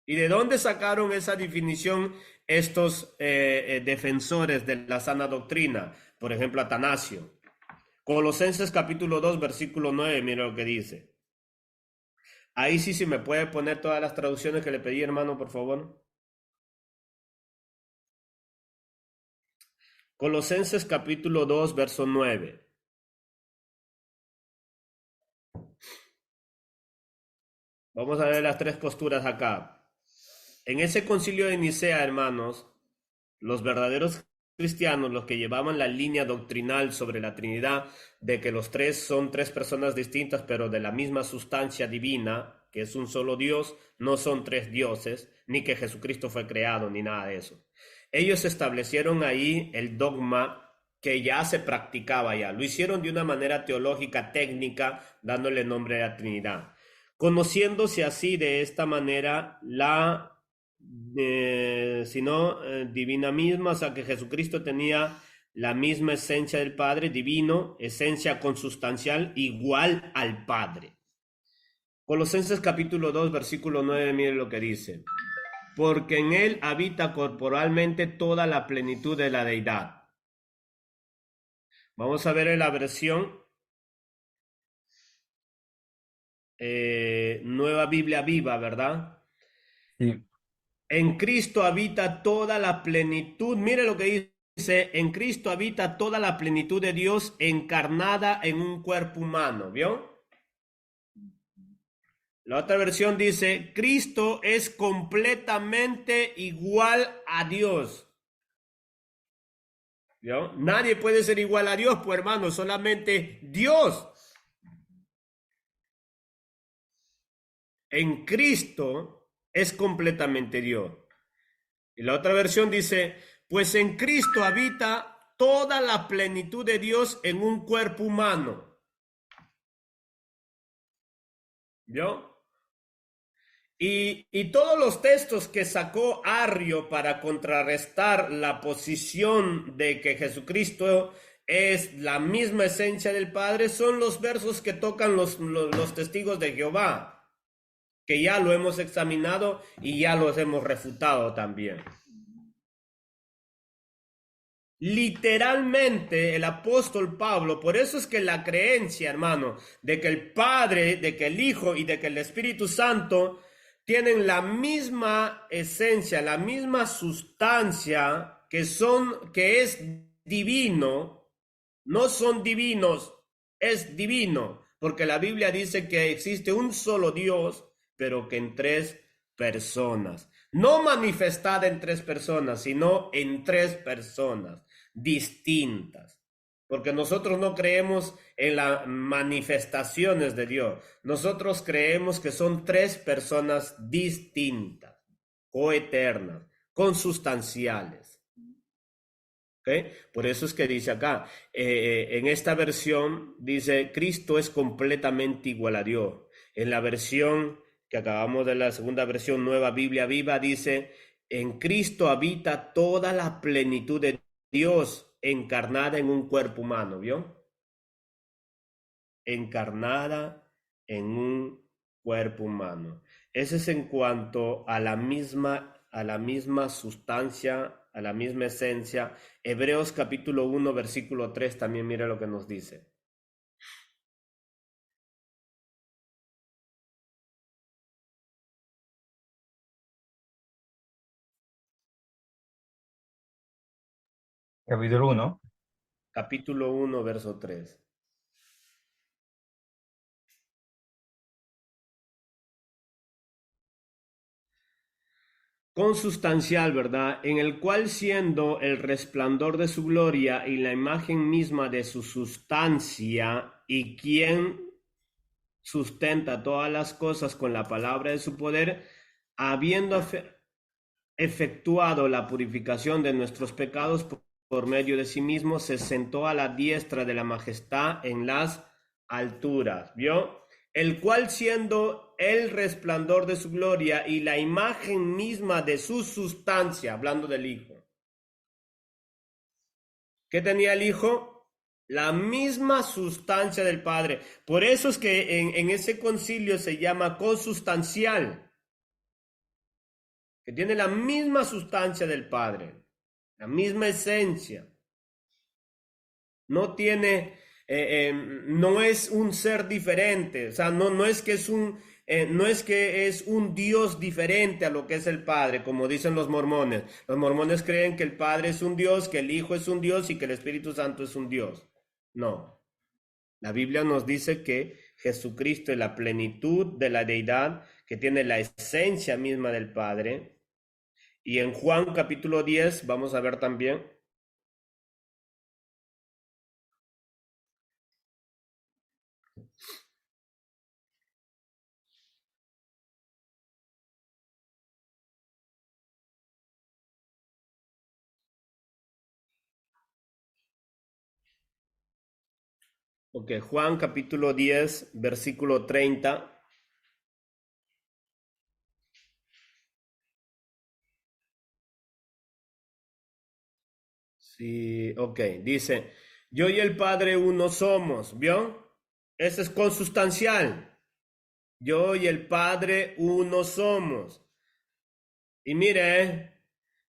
¿Y de dónde sacaron esa definición estos defensores de la sana doctrina? Por ejemplo, Atanasio. Colosenses capítulo 2, versículo 9, mira lo que dice. Ahí sí, me puede poner todas las traducciones que le pedí, hermano, por favor. Colosenses capítulo 2, verso 9. Vamos a ver las tres posturas acá. En ese concilio de Nicea, hermanos, los verdaderos cristianos, los que llevaban la línea doctrinal sobre la Trinidad, de que los tres son tres personas distintas, pero de la misma sustancia divina, que es un solo Dios, no son tres dioses, ni que Jesucristo fue creado, ni nada de eso. Ellos establecieron ahí el dogma que ya se practicaba ya. Lo hicieron de una manera teológica, técnica, dándole nombre a la Trinidad. Conociéndose así de esta manera sino divina misma, o sea que Jesucristo tenía la misma esencia del Padre, divino, esencia consustancial, igual al Padre. Colosenses capítulo 2, versículo 9, mire lo que dice. Porque en él habita corporalmente toda la plenitud de la deidad. Vamos a ver en la versión Nueva Biblia Viva, ¿verdad? Sí. En Cristo habita toda la plenitud. Mire lo que dice, en Cristo habita toda la plenitud de Dios encarnada en un cuerpo humano, ¿vio? La otra versión dice, Cristo es completamente igual a Dios. ¿Vio? Nadie puede ser igual a Dios, pues hermano, solamente Dios. En Cristo es completamente Dios. Y la otra versión dice, pues en Cristo habita toda la plenitud de Dios en un cuerpo humano. ¿Vio? Y todos los textos que sacó Arrio para contrarrestar la posición de que Jesucristo es la misma esencia del Padre son los versos que tocan los testigos de Jehová, que ya lo hemos examinado y ya los hemos refutado también. Literalmente el apóstol Pablo, por eso es que la creencia, hermano, de que el Padre, de que el Hijo y de que el Espíritu Santo tienen la misma esencia, la misma sustancia, que es divino, no son divinos, es divino, porque la Biblia dice que existe un solo Dios, pero que en tres personas, no manifestada en tres personas, sino en tres personas distintas. Porque nosotros no creemos en las manifestaciones de Dios. Nosotros creemos que son tres personas distintas, coeternas, consustanciales. ¿Okay? Por eso es que dice acá, en esta versión dice, Cristo es completamente igual a Dios. En la versión que acabamos de la segunda versión, Nueva Biblia Viva, dice, en Cristo habita toda la plenitud de Dios encarnada en un cuerpo humano, ¿vio? Encarnada en un cuerpo humano. Ese es en cuanto a la misma sustancia, a la misma esencia. Hebreos capítulo 1, versículo 3 también mira lo que nos dice. Capítulo 1. Capítulo 1, verso 3. Consustancial, ¿verdad? En el cual siendo el resplandor de su gloria y la imagen misma de su sustancia, y quien sustenta todas las cosas con la palabra de su poder, habiendo efectuado la purificación de nuestros pecados por medio de sí mismo, se sentó a la diestra de la majestad en las alturas, ¿vio? El cual siendo el resplandor de su gloria y la imagen misma de su sustancia, hablando del Hijo. ¿Qué tenía el Hijo? La misma sustancia del Padre. Por eso es que en ese concilio se llama consustancial, que tiene la misma sustancia del Padre, la misma esencia. No tiene, no es un ser diferente, o sea, no es que es no es que es un Dios diferente a lo que es el Padre, como dicen los mormones. Los mormones creen que el Padre es un Dios, que el Hijo es un Dios y que el Espíritu Santo es un Dios. No. La Biblia nos dice que Jesucristo es la plenitud de la deidad, que tiene la esencia misma del Padre. Y en Juan capítulo 10 vamos a ver también. Ok, Juan capítulo 10, versículo 30. Sí, ok, dice, yo y el Padre uno somos, ¿vio? Ese es consustancial. Yo y el Padre uno somos. Y mire,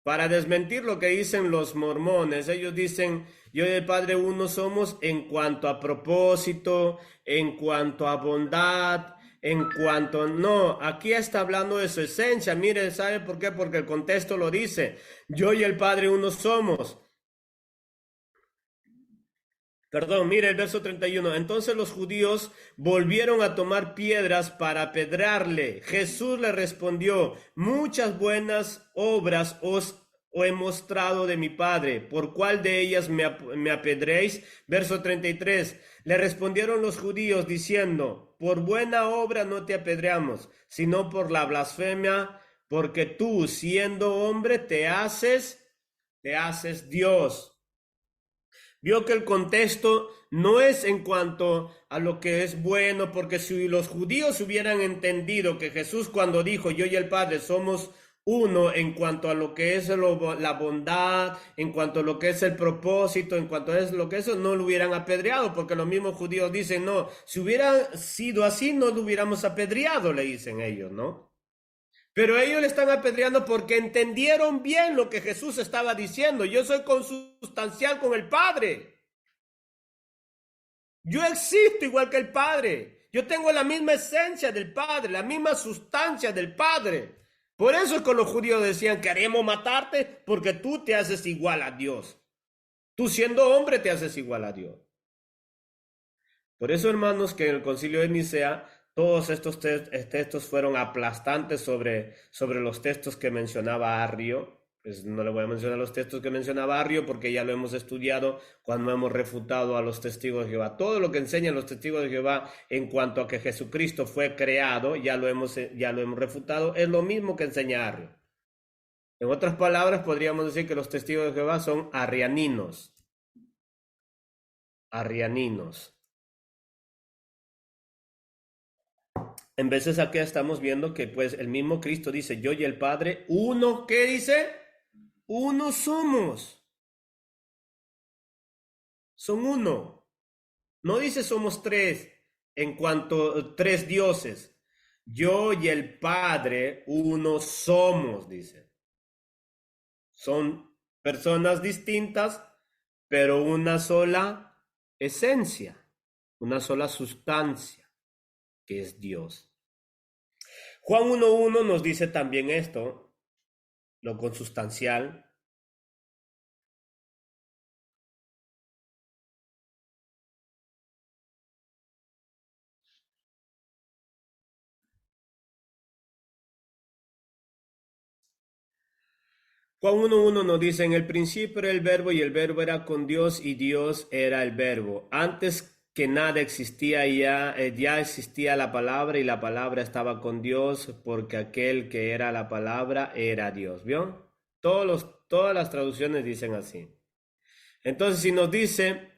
para desmentir lo que dicen los mormones, ellos dicen, yo y el Padre uno somos en cuanto a propósito, en cuanto a bondad, en cuanto, no, aquí está hablando de su esencia. Mire, ¿sabe por qué? Porque el contexto lo dice. Yo y el Padre uno somos. Perdón, mire el verso 31. Entonces los judíos volvieron a tomar piedras para apedrearle. Jesús le respondió, muchas buenas obras os he mostrado de mi Padre. ¿Por cuál de ellas me apedréis? Verso 33. Le respondieron los judíos diciendo, por buena obra no te apedreamos, sino por la blasfemia, porque tú, siendo hombre, te haces Dios. Vio que el contexto no es en cuanto a lo que es bueno, porque si los judíos hubieran entendido que Jesús cuando dijo yo y el Padre somos uno en cuanto a lo que es la bondad, en cuanto a lo que es el propósito, en cuanto a lo que eso, no lo hubieran apedreado, porque los mismos judíos dicen, no, si hubiera sido así, no lo hubiéramos apedreado, le dicen ellos, ¿no? Pero ellos le están apedreando porque entendieron bien lo que Jesús estaba diciendo. Yo soy consustancial con el Padre. Yo existo igual que el Padre. Yo tengo la misma esencia del Padre, la misma sustancia del Padre. Por eso es que los judíos decían, queremos matarte porque tú te haces igual a Dios. Tú siendo hombre te haces igual a Dios. Por eso, hermanos, que en el Concilio de Nicea todos estos textos fueron aplastantes sobre los textos que mencionaba Arrio. Pues no le voy a mencionar los textos que mencionaba Arrio porque ya lo hemos estudiado cuando hemos refutado a los testigos de Jehová. Todo lo que enseñan los testigos de Jehová en cuanto a que Jesucristo fue creado, ya lo hemos refutado, es lo mismo que enseña Arrio. En otras palabras, podríamos decir que los testigos de Jehová son arrianinos. Arrianinos. En veces aquí estamos viendo que pues el mismo Cristo dice, yo y el Padre, uno, ¿qué dice? Uno somos. Son uno. No dice somos tres en cuanto a tres dioses. Yo y el Padre, uno somos, dice. Son personas distintas, pero una sola esencia, una sola sustancia, que es Dios. Juan 1.1 nos dice también esto, lo consustancial. Juan 1.1 nos dice, en el principio era el verbo y el verbo era con Dios y Dios era el verbo. Antes que nada existía ya existía la palabra y la palabra estaba con Dios porque aquel que era la palabra era Dios. ¿Vio? Todas las traducciones dicen así. Entonces si nos dice,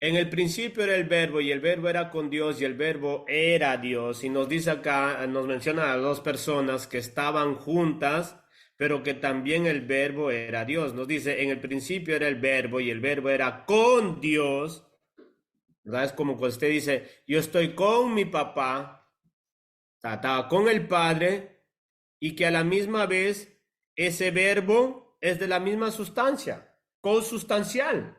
en el principio era el verbo y el verbo era con Dios y el verbo era Dios. Y nos dice acá, nos menciona a dos personas que estaban juntas, pero que también el verbo era Dios. Nos dice, en el principio era el verbo y el verbo era con Dios. ¿Verdad? Es como cuando usted dice, yo estoy con mi papá, estaba con el Padre, y que a la misma vez ese verbo es de la misma sustancia, consustancial.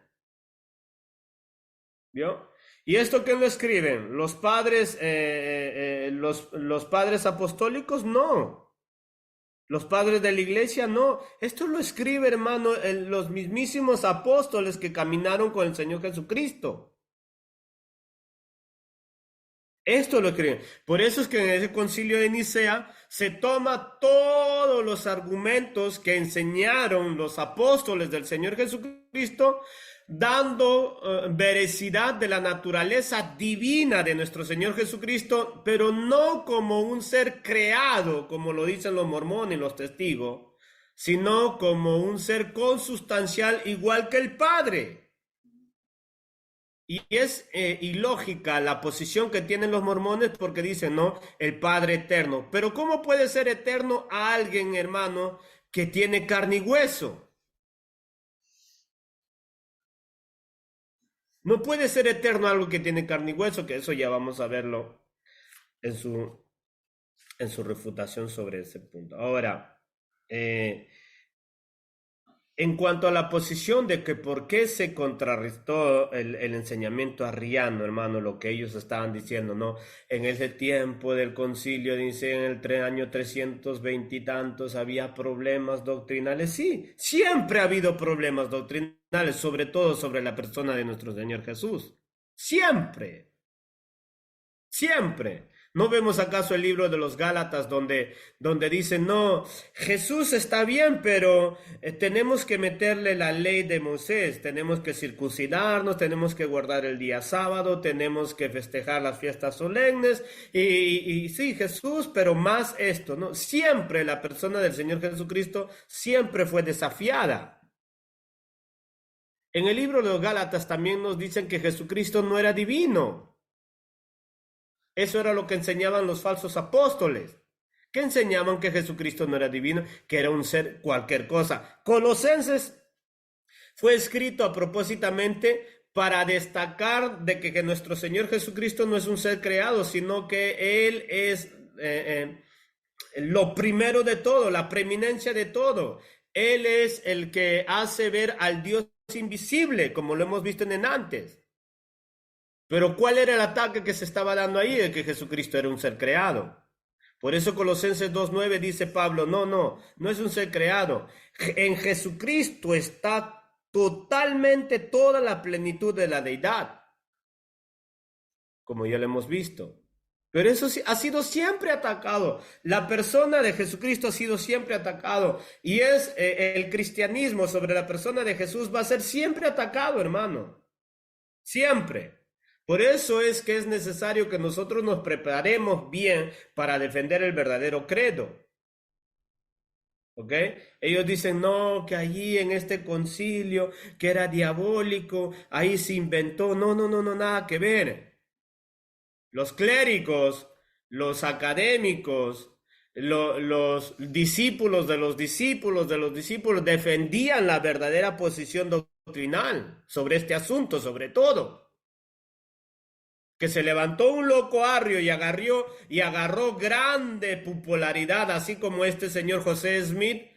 ¿Vio? ¿Y esto quién lo escriben? ¿Los padres, los padres apostólicos? No. Los padres de la iglesia, no. Esto lo escribe, hermano, los mismísimos apóstoles que caminaron con el Señor Jesucristo. Esto lo escriben. Por eso es que en ese concilio de Nicea se toma todos los argumentos que enseñaron los apóstoles del Señor Jesucristo, dando veracidad de la naturaleza divina de nuestro Señor Jesucristo, pero no como un ser creado, como lo dicen los mormones y los testigos, sino como un ser consustancial igual que el Padre. Y es ilógica la posición que tienen los mormones porque dicen, no, el Padre eterno. Pero ¿cómo puede ser eterno a alguien, hermano, que tiene carne y hueso? No puede ser eterno algo que tiene carne y hueso, que eso ya vamos a verlo en su refutación sobre ese punto. Ahora, En cuanto a la posición de que por qué se contrarrestó el enseñamiento arriano, hermano, lo que ellos estaban diciendo, ¿no? En ese tiempo del concilio, dice, en el año 320 y tantos, había problemas doctrinales. Sí, siempre ha habido problemas doctrinales, sobre todo sobre la persona de nuestro Señor Jesús. Siempre. Siempre. ¿No vemos acaso el libro de los Gálatas donde dicen, no, Jesús está bien, pero tenemos que meterle la ley de Moisés, tenemos que circuncidarnos, tenemos que guardar el día sábado, tenemos que festejar las fiestas solemnes, y sí, Jesús, pero más esto, ¿no? Siempre la persona del Señor Jesucristo siempre fue desafiada. En el libro de los Gálatas también nos dicen que Jesucristo no era divino. Eso era lo que enseñaban los falsos apóstoles, que enseñaban que Jesucristo no era divino, que era un ser cualquier cosa. Colosenses fue escrito a propósitamente para destacar de que nuestro Señor Jesucristo no es un ser creado, sino que Él es lo primero de todo, la preeminencia de todo. Él es el que hace ver al Dios invisible, como lo hemos visto en antes. Pero ¿cuál era el ataque que se estaba dando ahí? De que Jesucristo era un ser creado. Por eso Colosenses 2:9 dice Pablo, no es un ser creado. En Jesucristo está totalmente toda la plenitud de la deidad, como ya lo hemos visto. Pero eso ha sido siempre atacado. La persona de Jesucristo ha sido siempre atacado. Y es el cristianismo sobre la persona de Jesús va a ser siempre atacado, hermano. Siempre. Por eso es que es necesario que nosotros nos preparemos bien para defender el verdadero credo. ¿Ok? Ellos dicen, no, que allí en este concilio, que era diabólico, ahí se inventó. No, nada que ver. Los clérigos, los académicos, los discípulos de los discípulos de los discípulos defendían la verdadera posición doctrinal sobre este asunto, sobre todo. Que se levantó un loco arrio y agarró grande popularidad, así como este señor José Smith,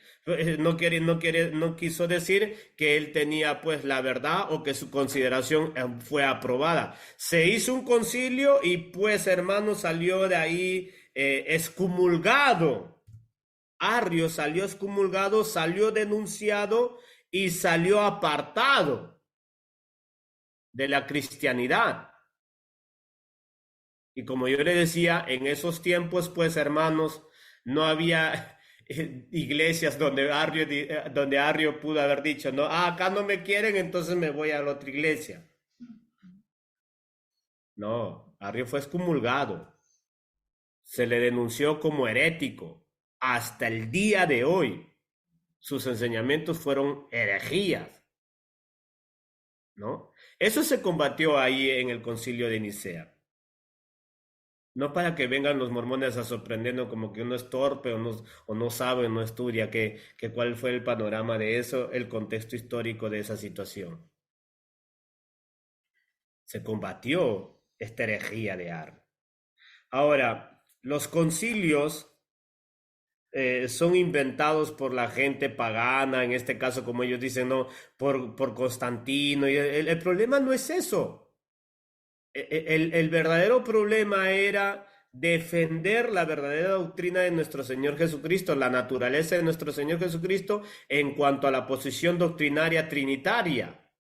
no quiso decir que él tenía pues la verdad o que su consideración fue aprobada. Se hizo un concilio y pues hermano salió de ahí excomulgado. Arrio salió excomulgado, salió denunciado y salió apartado de la cristianidad. Y como yo le decía, en esos tiempos, pues hermanos, no había iglesias donde Arrio pudo haber dicho, no, acá no me quieren, entonces me voy a la otra iglesia. No, Arrio fue excomulgado. Se le denunció como herético. Hasta el día de hoy, sus enseñamientos fueron herejías. ¿No? Eso se combatió ahí en el concilio de Nicea. No para que vengan los mormones a sorprendernos como que uno es torpe o no sabe o no estudia que cuál fue el panorama de eso, el contexto histórico de esa situación. Se combatió esta herejía de Arrio. Ahora, los concilios son inventados por la gente pagana, en este caso, como ellos dicen, no, por Constantino. Y el problema no es eso. El verdadero problema era defender la verdadera doctrina de nuestro Señor Jesucristo, la naturaleza de nuestro Señor Jesucristo en cuanto a la posición doctrinaria trinitaria.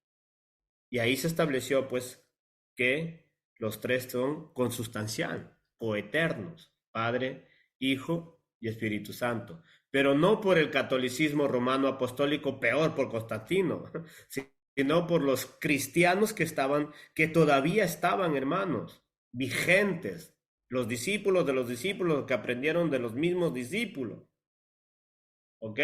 Y ahí se estableció, pues, que los tres son consustancial, coeternos, Padre, Hijo y Espíritu Santo. Pero no por el catolicismo romano apostólico, peor por Constantino, sino por los cristianos que todavía estaban, hermanos, vigentes, los discípulos de los discípulos que aprendieron de los mismos discípulos. ¿Ok?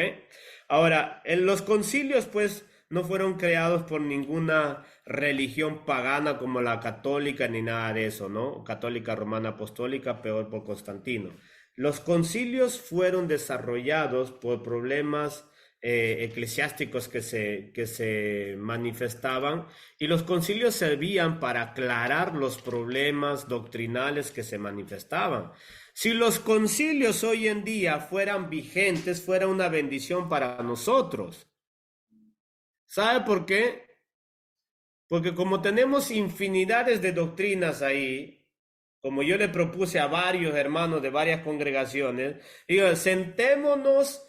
Ahora, en los concilios, pues, no fueron creados por ninguna religión pagana como la católica ni nada de eso, ¿no? Católica romana apostólica, peor por Constantino. Los concilios fueron desarrollados por problemas eclesiásticos que se manifestaban, y los concilios servían para aclarar los problemas doctrinales que se manifestaban. Si los concilios hoy en día fueran vigentes, fuera una bendición para nosotros. ¿Sabe por qué? Porque como tenemos infinidades de doctrinas ahí, como yo le propuse a varios hermanos de varias congregaciones, digo, sentémonos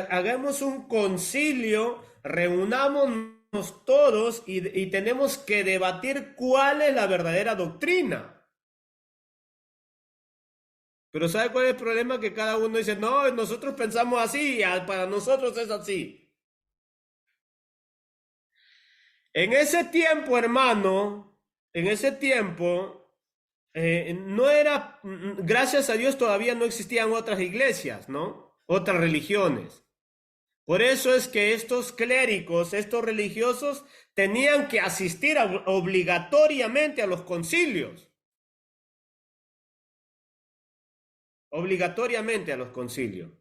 hagamos un concilio, reunámonos todos y tenemos que debatir cuál es la verdadera doctrina. Pero ¿sabe cuál es el problema? Que cada uno dice, no, nosotros pensamos así, para nosotros es así. En ese tiempo, hermano, en ese tiempo, no era, gracias a Dios todavía no existían otras iglesias, ¿no? Otras religiones. Por eso es que estos clérigos, estos religiosos, tenían que asistir obligatoriamente a los concilios. Obligatoriamente a los concilios,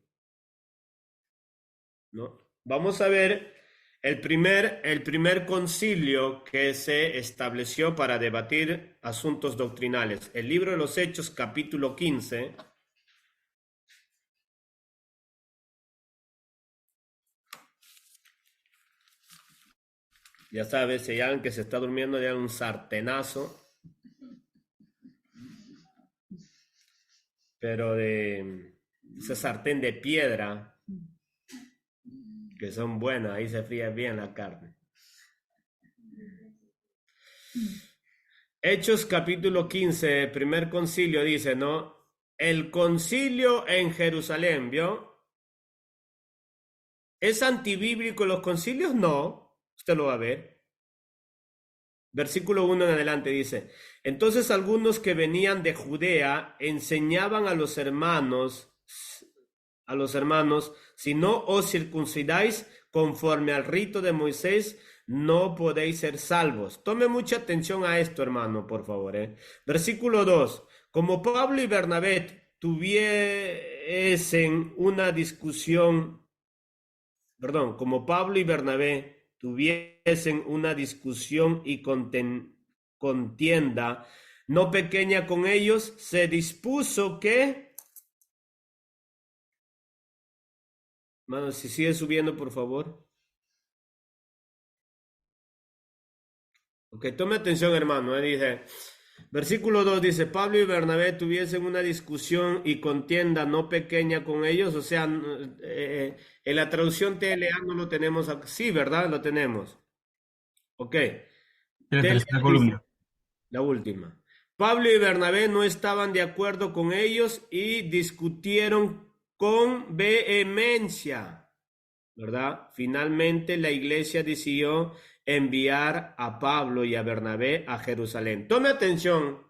¿no? Vamos a ver el primer concilio que se estableció para debatir asuntos doctrinales. El libro de los Hechos, capítulo 15. Ya sabes, si hay alguien que se está durmiendo, le dan un sartenazo, pero de ese sartén de piedra, que son buenas, ahí se fría bien la carne. Hechos capítulo 15, primer concilio, dice, ¿no? El concilio en Jerusalén, ¿vio? ¿Es antibíblico los concilios? No, usted lo va a ver. Versículo 1 en adelante dice, entonces algunos que venían de Judea enseñaban a los hermanos, si no os circuncidáis conforme al rito de Moisés, no podéis ser salvos. Tome mucha atención a esto, hermano, por favor. Versículo 2. Como Pablo y Bernabé tuviesen una discusión, como Pablo y Bernabé tuviesen una discusión y contienda no pequeña con ellos, se dispuso que... Mano, si sigue subiendo, por favor. Ok, tome atención, hermano. Dice, versículo 2 dice, Pablo y Bernabé tuviesen una discusión y contienda no pequeña con ellos. O sea, en la traducción TLA no lo tenemos aquí. Sí, ¿verdad? Lo tenemos. Ok. La TLA tercera dice, columna. la última. Pablo y Bernabé no estaban de acuerdo con ellos y discutieron con vehemencia, ¿verdad? Finalmente la iglesia decidió enviar a Pablo y a Bernabé a Jerusalén. Tome atención,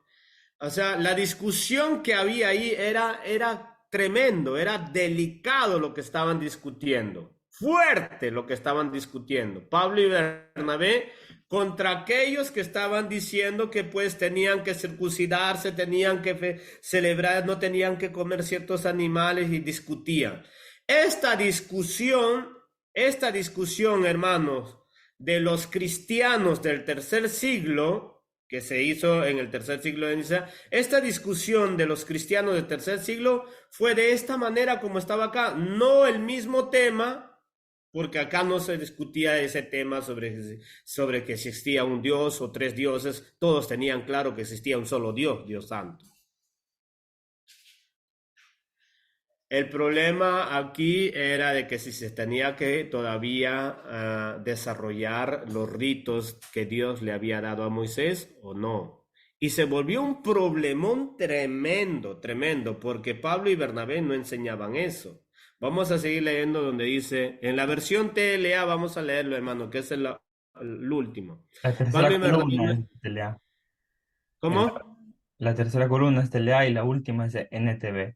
o sea, la discusión que había ahí era tremendo, era delicado lo que estaban discutiendo, fuerte lo que estaban discutiendo. Pablo y Bernabé contra aquellos que estaban diciendo que pues tenían que circuncidarse, tenían que celebrar, no tenían que comer ciertos animales y discutían. Esta discusión, hermanos, de los cristianos del tercer siglo, que se hizo en el tercer siglo de Nicea, esta discusión de los cristianos del tercer siglo fue de esta manera como estaba acá, no el mismo tema, porque acá no se discutía ese tema sobre que existía un Dios o tres dioses, todos tenían claro que existía un solo Dios, Dios Santo. El problema aquí era de que si se tenía que todavía desarrollar los ritos que Dios le había dado a Moisés o no. Y se volvió un problemón tremendo, porque Pablo y Bernabé no enseñaban eso. Vamos a seguir leyendo donde dice, en la versión TLA vamos a leerlo, hermano, que es el último. La tercera Pablo y Bernabé, columna es TLA. ¿cómo? La tercera columna es TLA y la última es NTV.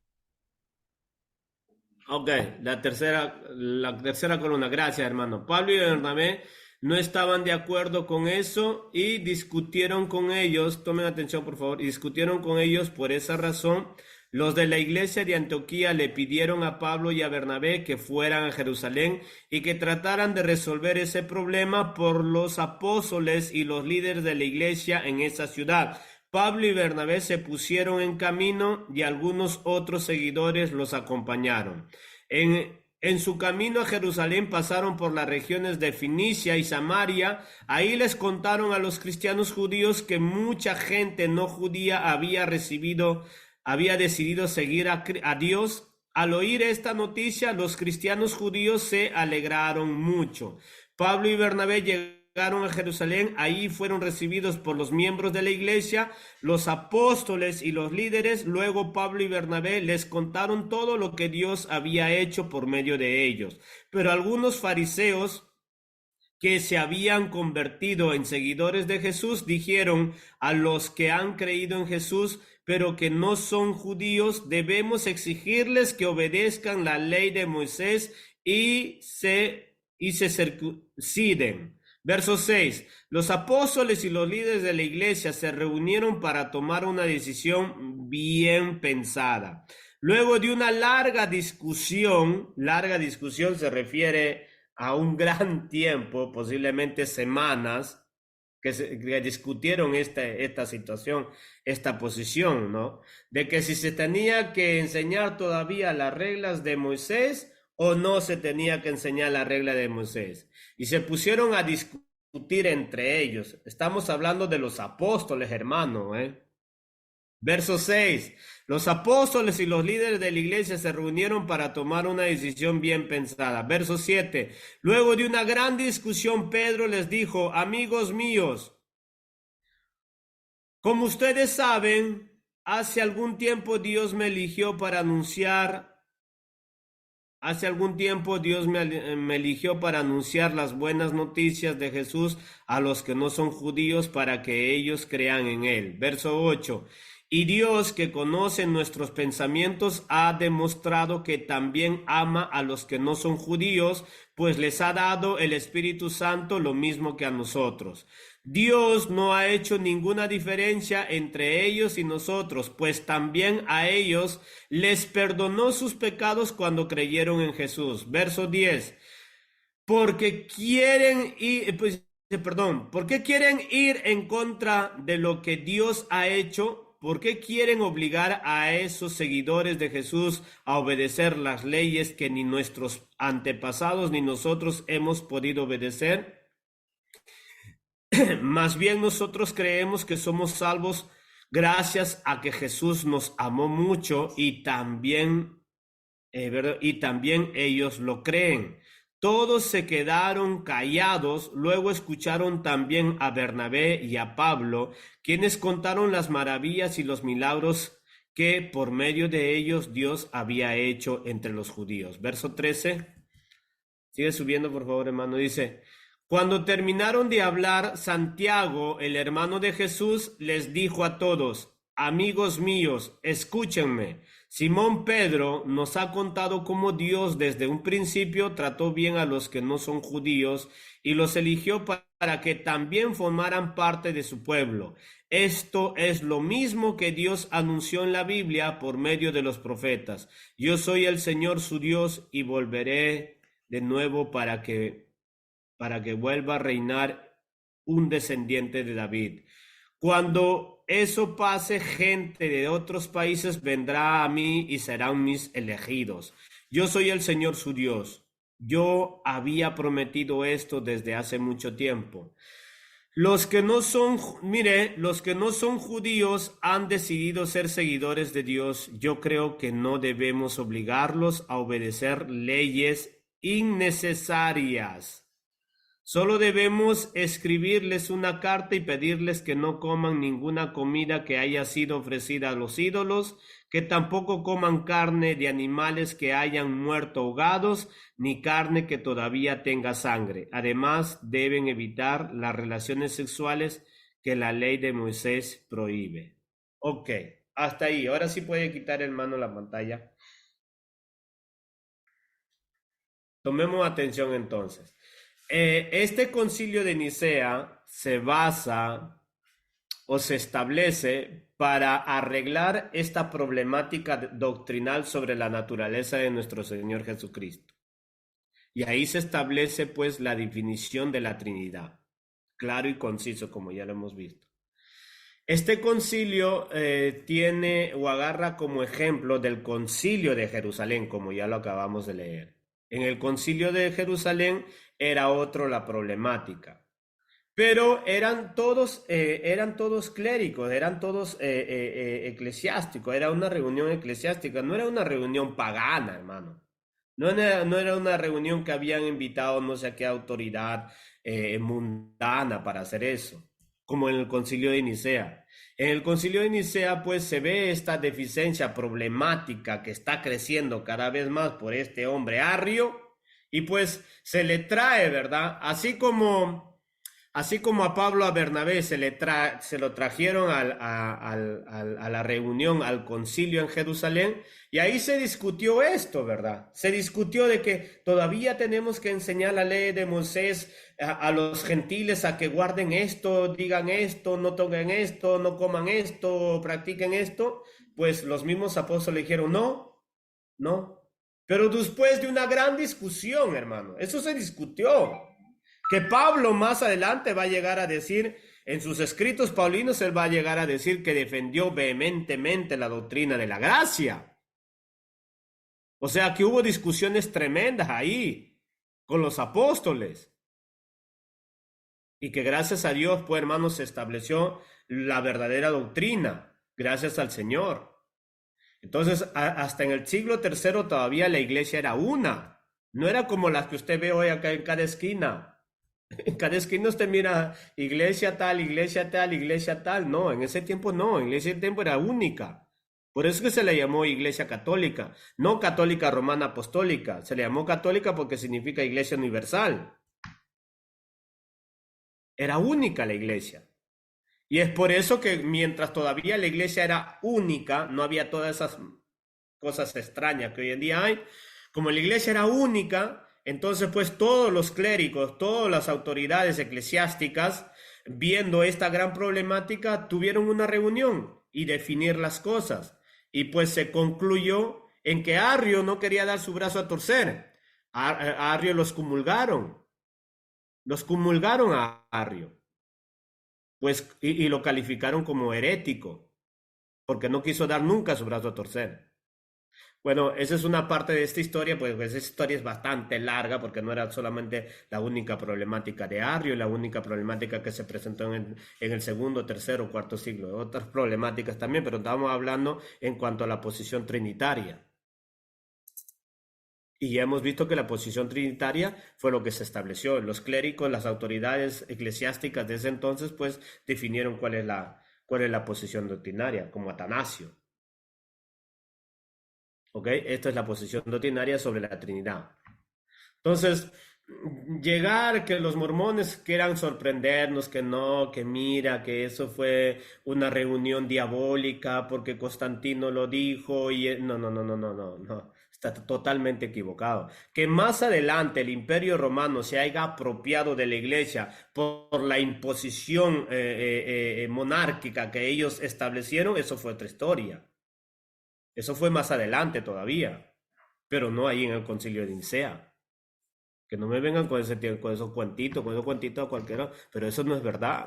Ok, la tercera columna, gracias hermano. Pablo y Bernabé no estaban de acuerdo con eso y discutieron con ellos, tomen atención por favor, y discutieron con ellos por esa razón. Los de la iglesia de Antioquía le pidieron a Pablo y a Bernabé que fueran a Jerusalén y que trataran de resolver ese problema por los apóstoles y los líderes de la iglesia en esa ciudad. Pablo y Bernabé se pusieron en camino y algunos otros seguidores los acompañaron. En En su camino a Jerusalén pasaron por las regiones de Fenicia y Samaria. Ahí les contaron a los cristianos judíos que mucha gente no judía había decidido seguir a Dios. Al oír esta noticia, los cristianos judíos se alegraron mucho. Pablo y Bernabé llegaron a Jerusalén, ahí fueron recibidos por los miembros de la iglesia, los apóstoles y los líderes. Luego Pablo y Bernabé les contaron todo lo que Dios había hecho por medio de ellos. Pero algunos fariseos que se habían convertido en seguidores de Jesús dijeron a los que han creído en Jesús, pero que no son judíos, debemos exigirles que obedezcan la ley de Moisés y se circunciden. Verso 6. Los apóstoles y los líderes de la iglesia se reunieron para tomar una decisión bien pensada. Luego de una larga discusión se refiere a un gran tiempo, posiblemente semanas, que discutieron esta situación, esta posición, ¿no? De que si se tenía que enseñar todavía las reglas de Moisés o no se tenía que enseñar la regla de Moisés. Y se pusieron a discutir entre ellos. Estamos hablando de los apóstoles, hermano, ¿eh? Verso 6. Los apóstoles y los líderes de la iglesia se reunieron para tomar una decisión bien pensada. Verso 7. Luego de una gran discusión, Pedro les dijo: amigos míos, como ustedes saben, hace algún tiempo Dios me eligió para anunciar las buenas noticias de Jesús a los que no son judíos para que ellos crean en él. Verso 8. Y Dios, que conoce nuestros pensamientos, ha demostrado que también ama a los que no son judíos, pues les ha dado el Espíritu Santo lo mismo que a nosotros. Dios no ha hecho ninguna diferencia entre ellos y nosotros, pues también a ellos les perdonó sus pecados cuando creyeron en Jesús. Verso 10. ¿Por qué quieren ir en contra de lo que Dios ha hecho? ¿Por qué quieren obligar a esos seguidores de Jesús a obedecer las leyes que ni nuestros antepasados ni nosotros hemos podido obedecer? Más bien nosotros creemos que somos salvos gracias a que Jesús nos amó mucho y también ellos lo creen. Todos se quedaron callados, luego escucharon también a Bernabé y a Pablo, quienes contaron las maravillas y los milagros que por medio de ellos Dios había hecho entre los judíos. Verso 13. Sigue subiendo, por favor, hermano. Dice: cuando terminaron de hablar, Santiago, el hermano de Jesús, les dijo a todos: amigos míos, escúchenme. Simón Pedro nos ha contado cómo Dios desde un principio trató bien a los que no son judíos y los eligió para que también formaran parte de su pueblo. Esto es lo mismo que Dios anunció en la Biblia por medio de los profetas. Yo soy el Señor su Dios y volveré de nuevo para que vuelva a reinar un descendiente de David. Cuando eso pase, gente de otros países vendrá a mí y serán mis elegidos. Yo soy el Señor su Dios. Yo había prometido esto desde hace mucho tiempo. Los que no son judíos han decidido ser seguidores de Dios. Yo creo que no debemos obligarlos a obedecer leyes innecesarias. Solo debemos escribirles una carta y pedirles que no coman ninguna comida que haya sido ofrecida a los ídolos, que tampoco coman carne de animales que hayan muerto ahogados, ni carne que todavía tenga sangre. Además, deben evitar las relaciones sexuales que la ley de Moisés prohíbe. Ok, hasta ahí. Ahora sí puede quitar, hermano, la pantalla. Tomemos atención entonces. Este concilio de Nicea se basa o se establece para arreglar esta problemática doctrinal sobre la naturaleza de nuestro Señor Jesucristo. Y ahí se establece pues la definición de la Trinidad, claro y conciso, como ya lo hemos visto. Este concilio tiene o agarra como ejemplo del concilio de Jerusalén, como ya lo acabamos de leer. En el concilio de Jerusalén era otro la problemática. Pero eran todos clérigos, eran todos eclesiásticos, era una reunión eclesiástica, no era una reunión pagana, hermano. No era una reunión que habían invitado no sé a qué autoridad mundana para hacer eso, como en el concilio de Nicea. En el concilio de Nicea, pues se ve esta deficiencia problemática que está creciendo cada vez más por este hombre Arrio, y pues se le trae, ¿verdad? Así como a Pablo, a Bernabé se lo trajeron a la reunión, al concilio en Jerusalén, y ahí se discutió esto, ¿verdad? Se discutió de que todavía tenemos que enseñar la ley de Moisés a los gentiles a que guarden esto, digan esto, no toquen esto, no coman esto, practiquen esto. Pues los mismos apóstoles dijeron, no, no. Pero después de una gran discusión, hermano, eso se discutió. Que Pablo más adelante va a llegar a decir, en sus escritos paulinos, él va a llegar a decir que defendió vehementemente la doctrina de la gracia. O sea que hubo discusiones tremendas ahí con los apóstoles. Y que gracias a Dios, pues hermanos, se estableció la verdadera doctrina, gracias al Señor. Entonces, hasta en el siglo tercero todavía la iglesia era una. No era como las que usted ve hoy acá en cada esquina. En cada esquina usted mira iglesia tal, iglesia tal, iglesia tal. No, en ese tiempo no, en ese tiempo era única. Por eso es que se le llamó iglesia católica, no católica romana apostólica. Se le llamó católica porque significa iglesia universal. Era única la iglesia. Y es por eso que mientras todavía la iglesia era única, no había todas esas cosas extrañas que hoy en día hay. Como la iglesia era única, entonces pues todos los clérigos, todas las autoridades eclesiásticas, viendo esta gran problemática, tuvieron una reunión y definir las cosas. Y pues se concluyó en que Arrio no quería dar su brazo a torcer. A Arrio los comulgaron a Arrio. Pues, y lo calificaron como herético, porque no quiso dar nunca su brazo a torcer. Bueno, esa es una parte de esta historia, pues esa historia es bastante larga, porque no era solamente la única problemática de Arrio, la única problemática que se presentó en el segundo, tercero, cuarto siglo, otras problemáticas también, pero estamos hablando en cuanto a la posición trinitaria. Y ya hemos visto que la posición trinitaria fue lo que se estableció. Los clérigos, las autoridades eclesiásticas de ese entonces, pues definieron cuál es la posición doctrinaria, como Atanasio. ¿Ok? Esta es la posición doctrinaria sobre la Trinidad. Entonces, llegar que los mormones quieran sorprendernos, que no, que mira, que eso fue una reunión diabólica porque Constantino lo dijo y no, no, no, no, no, no, no. Está totalmente equivocado. Que más adelante el Imperio Romano se haya apropiado de la Iglesia por la imposición monárquica que ellos establecieron, eso fue otra historia. Eso fue más adelante todavía, pero no ahí en el Concilio de Nicea. Que no me vengan con esos cuentitos a cualquiera, pero eso no es verdad.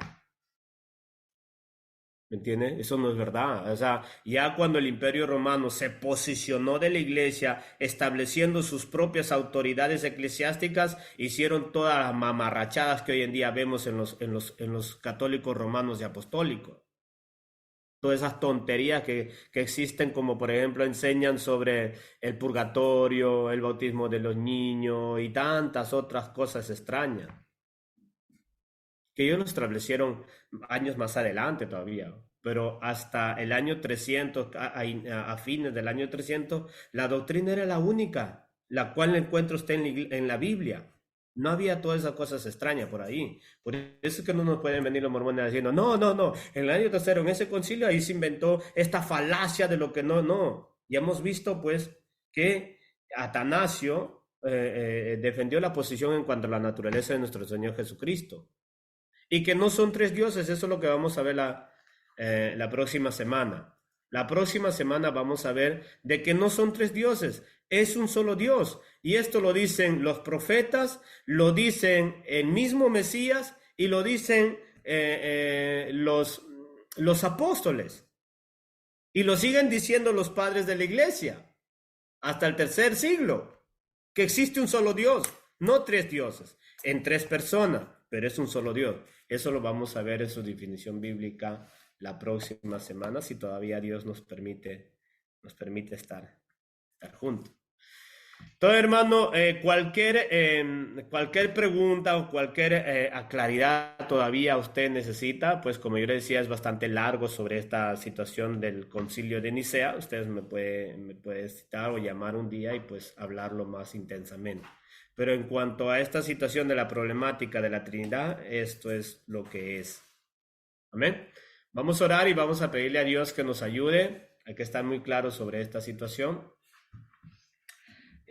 ¿Me entiendes? Eso no es verdad. O sea, ya cuando el Imperio Romano se posicionó de la iglesia, estableciendo sus propias autoridades eclesiásticas, hicieron todas las mamarrachadas que hoy en día vemos en los católicos romanos y apostólicos. Todas esas tonterías que existen, como por ejemplo enseñan sobre el purgatorio, el bautismo de los niños y tantas otras cosas extrañas, que ellos lo establecieron años más adelante todavía, pero hasta el año 300, a fines del año 300, la doctrina era la única, la cual encuentra usted en la Biblia. No había todas esas cosas extrañas por ahí. Por eso es que no nos pueden venir los mormones diciendo, no, no, no, en el año tercero, en ese concilio, ahí se inventó esta falacia de lo que no, no. Ya hemos visto, pues, que Atanasio defendió la posición en cuanto a la naturaleza de nuestro Señor Jesucristo. Y que no son tres dioses, eso es lo que vamos a ver la próxima semana. La próxima semana vamos a ver de que no son tres dioses, es un solo Dios. Y esto lo dicen los profetas, lo dicen el mismo Mesías y lo dicen los apóstoles. Y lo siguen diciendo los padres de la iglesia hasta el tercer siglo. que existe un solo Dios, no tres dioses, en tres personas, pero es un solo Dios. Eso lo vamos a ver en su definición bíblica la próxima semana, si todavía Dios nos permite estar juntos. Entonces, hermano, cualquier pregunta o cualquier claridad todavía usted necesita, pues como yo le decía, es bastante largo sobre esta situación del Concilio de Nicea. Ustedes me puede citar o llamar un día y pues hablarlo más intensamente. Pero en cuanto a esta situación de la problemática de la Trinidad, esto es lo que es. Amén. Vamos a orar y vamos a pedirle a Dios que nos ayude. Hay que estar muy claro sobre esta situación.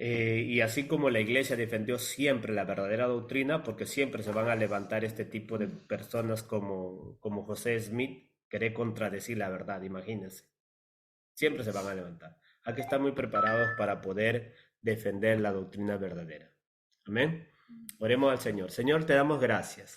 Y así como la iglesia defendió siempre la verdadera doctrina, porque siempre se van a levantar este tipo de personas como José Smith, querer contradecir la verdad, imagínense. Siempre se van a levantar. Hay que estar muy preparados para poder defender la doctrina verdadera. Amén. Oremos al Señor. Señor, te damos gracias.